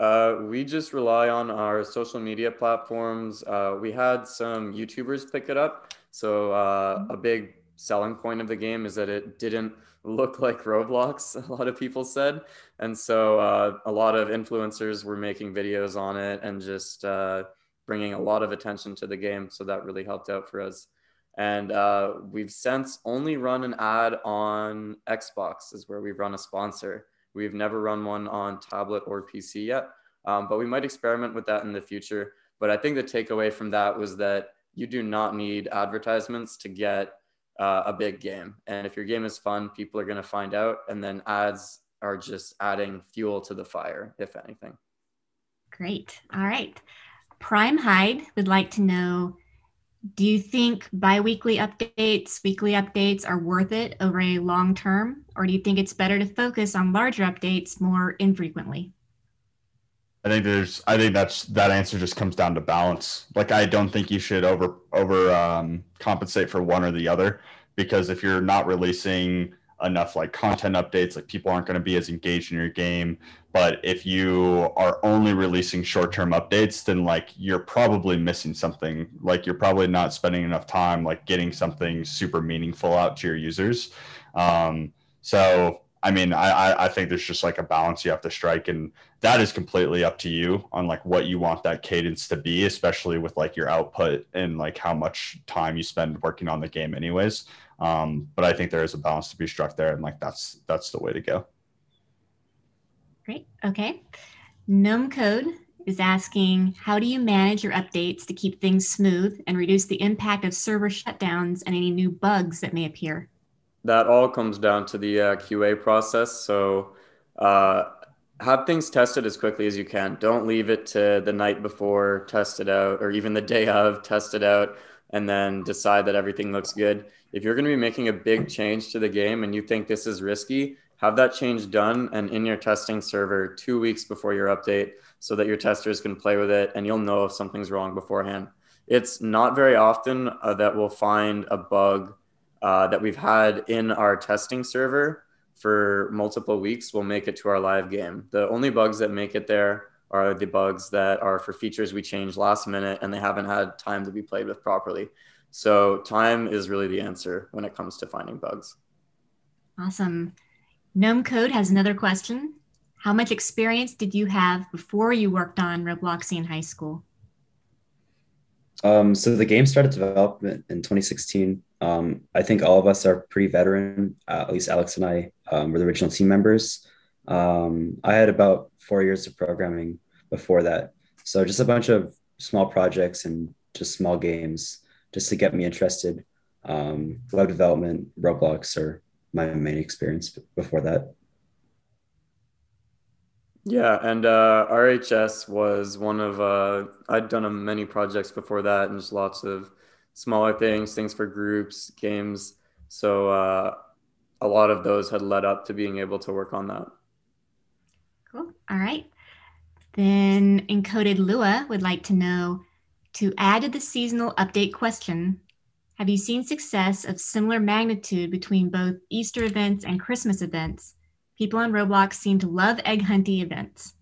We just rely on our social media platforms. We had some YouTubers pick it up. So a big selling point of the game is that it didn't look like Roblox, a lot of people said. And so a lot of influencers were making videos on it and just bringing a lot of attention to the game. So that really helped out for us. And we've since only run an ad on Xbox is where we've run a sponsor. We've never run one on tablet or PC yet, but we might experiment with that in the future. But I think the takeaway from that was that you do not need advertisements to get a big game. And if your game is fun, people are going to find out. And then ads are just adding fuel to the fire, if anything. Great. All right. Prime Hyde would like to know, do you think bi-weekly updates, weekly updates are worth it over a long term? Or do you think it's better to focus on larger updates more infrequently? I think that answer just comes down to balance. Like, I don't think you should over compensate for one or the other, because if you're not releasing enough like content updates, like people aren't going to be as engaged in your game. But if you are only releasing short-term updates, then like you're probably missing something. Like you're probably not spending enough time like getting something super meaningful out to your users. So I mean, I think there's just like a balance you have to strike, and that is completely up to you on like what you want that cadence to be, especially with like your output and like how much time you spend working on the game anyways. But I think there is a balance to be struck there, and like that's the way to go. Great. Okay. Gnome Code is asking, how do you manage your updates to keep things smooth and reduce the impact of server shutdowns and any new bugs that may appear? That all comes down to the QA process. So have things tested as quickly as you can. Don't leave it to the night before, test it out, or even the day of, test it out, and then decide that everything looks good. If you're going to be making a big change to the game and you think this is risky, have that change done and in your testing server 2 weeks before your update so that your testers can play with it and you'll know if something's wrong beforehand. It's not very often that we'll find a bug that we've had in our testing server for multiple weeks will make it to our live game. The only bugs that make it there are the bugs that are for features we changed last minute and they haven't had time to be played with properly. So time is really the answer when it comes to finding bugs. Awesome. Gnome Code has another question. How much experience did you have before you worked on Robloxian high school? So the game started development in 2016. I think all of us are pretty veteran. At least Alex and I were the original team members. I had about 4 years of programming before that. So just a bunch of small projects and just small games just to get me interested. Web development, Roblox are my main experience before that. Yeah, and RHS was one of, I'd done many projects before that and just lots of smaller things for groups, games. So a lot of those had led up to being able to work on that. Cool. All right. Then Encoded Lua would like to know, to add to the seasonal update question, have you seen success of similar magnitude between both Easter events and Christmas events? People on Roblox seem to love egg hunting events.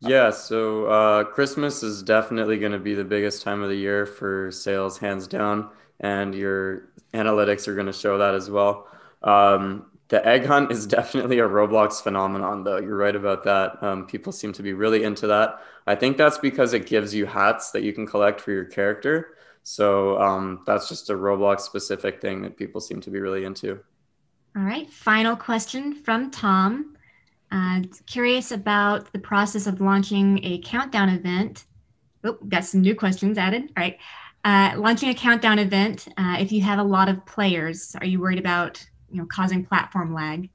Yeah, so Christmas is definitely going to be the biggest time of the year for sales, hands down, and your analytics are going to show that as well. The egg hunt is definitely a Roblox phenomenon, though. You're right about that. People seem to be really into that. I think that's because it gives you hats that you can collect for your character. So that's just a Roblox specific thing that people seem to be really into. All right, final question from Tom. Curious about the process of launching a countdown event. Oh, got some new questions added. All right. Launching a countdown event. If you have a lot of players, are you worried about causing platform lag?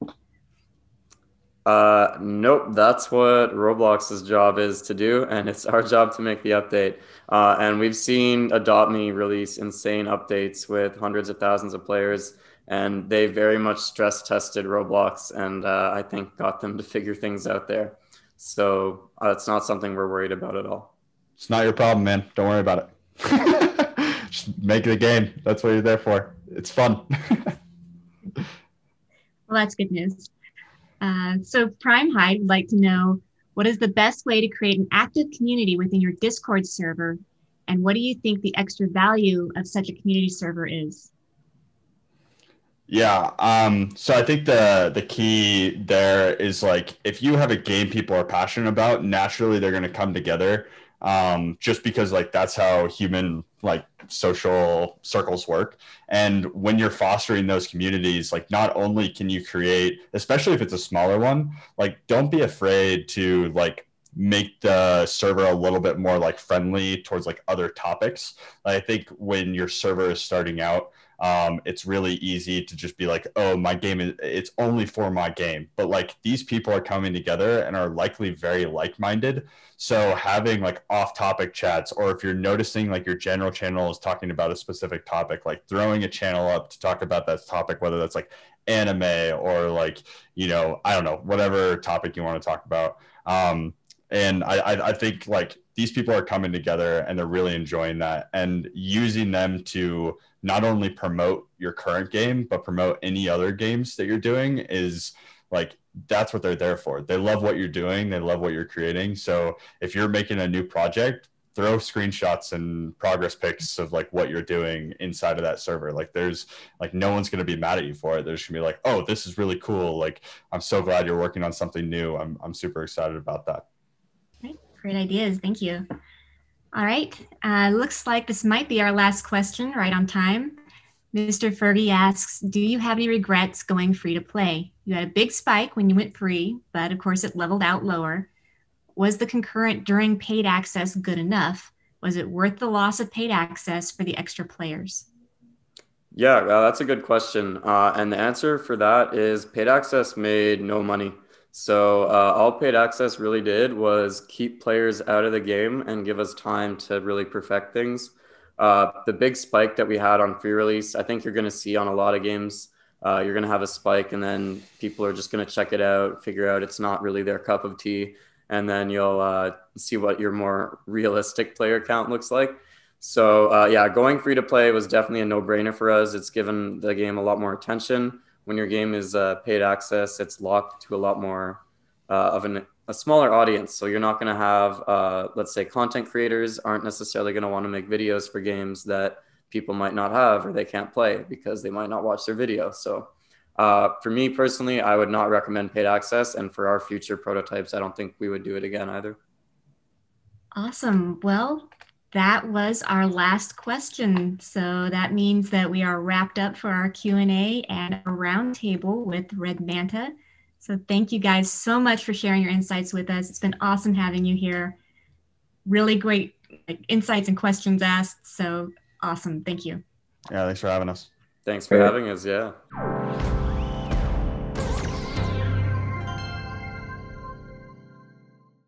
Nope, that's what Roblox's job is to do, and it's our job to make the update. And we've seen Adopt Me release insane updates with hundreds of thousands of players, and they very much stress tested Roblox, and I think got them to figure things out there. So it's not something we're worried about at all. It's not your problem, man. Don't worry about it. Just make the game. That's what you're there for. It's fun. Well, that's good news. So Prime High would like to know, what is the best way to create an active community within your Discord server? And what do you think the extra value of such a community server is? Yeah. So I think the key there is like, if you have a game people are passionate about, naturally they're going to come together. Just because like that's how human like social circles work. And when you're fostering those communities, like not only can you create, especially if it's a smaller one, like don't be afraid to like make the server a little bit more like friendly towards like other topics. I think when your server is starting out, it's really easy to just be like, oh, my game it's only for my game. But like these people are coming together and are likely very like-minded. So having like off-topic chats, or if you're noticing like your general channel is talking about a specific topic, like throwing a channel up to talk about that topic, whether that's like anime or like, I don't know, whatever topic you want to talk about. And I think like these people are coming together and they're really enjoying that, and using them to not only promote your current game, but promote any other games that you're doing is like, that's what they're there for. They love what you're doing. They love what you're creating. So if you're making a new project, throw screenshots and progress pics of like what you're doing inside of that server. Like there's like, no one's going to be mad at you for it. They're just gonna be like, oh, this is really cool. Like, I'm so glad you're working on something new. I'm super excited about that. Great ideas. Thank you. All right. Looks like this might be our last question, right on time. Mr. Fergie asks, do you have any regrets going free to play? You had a big spike when you went free, but of course it leveled out lower. Was the concurrent during paid access good enough? Was it worth the loss of paid access for the extra players? Yeah, that's a good question. And the answer for that is paid access made no money. So all paid access really did was keep players out of the game and give us time to really perfect things. The big spike that we had on free release, I think you're going to see on a lot of games. You're going to have a spike and then people are just going to check it out, figure out it's not really their cup of tea. And then you'll see what your more realistic player count looks like. So yeah, going free to play was definitely a no-brainer for us. It's given the game a lot more attention. When your game is paid access, it's locked to a lot more of a smaller audience. So you're not going to have, let's say, content creators aren't necessarily going to want to make videos for games that people might not have or they can't play because they might not watch their video. So for me personally, I would not recommend paid access. And for our future prototypes, I don't think we would do it again either. Awesome. Well, that was our last question. So that means that we are wrapped up for our Q&A and a roundtable with RedManta. So thank you guys so much for sharing your insights with us. It's been awesome having you here. Really great insights and questions asked. So awesome. Thank you. Yeah, thanks for having us. Thanks for having us. Yeah.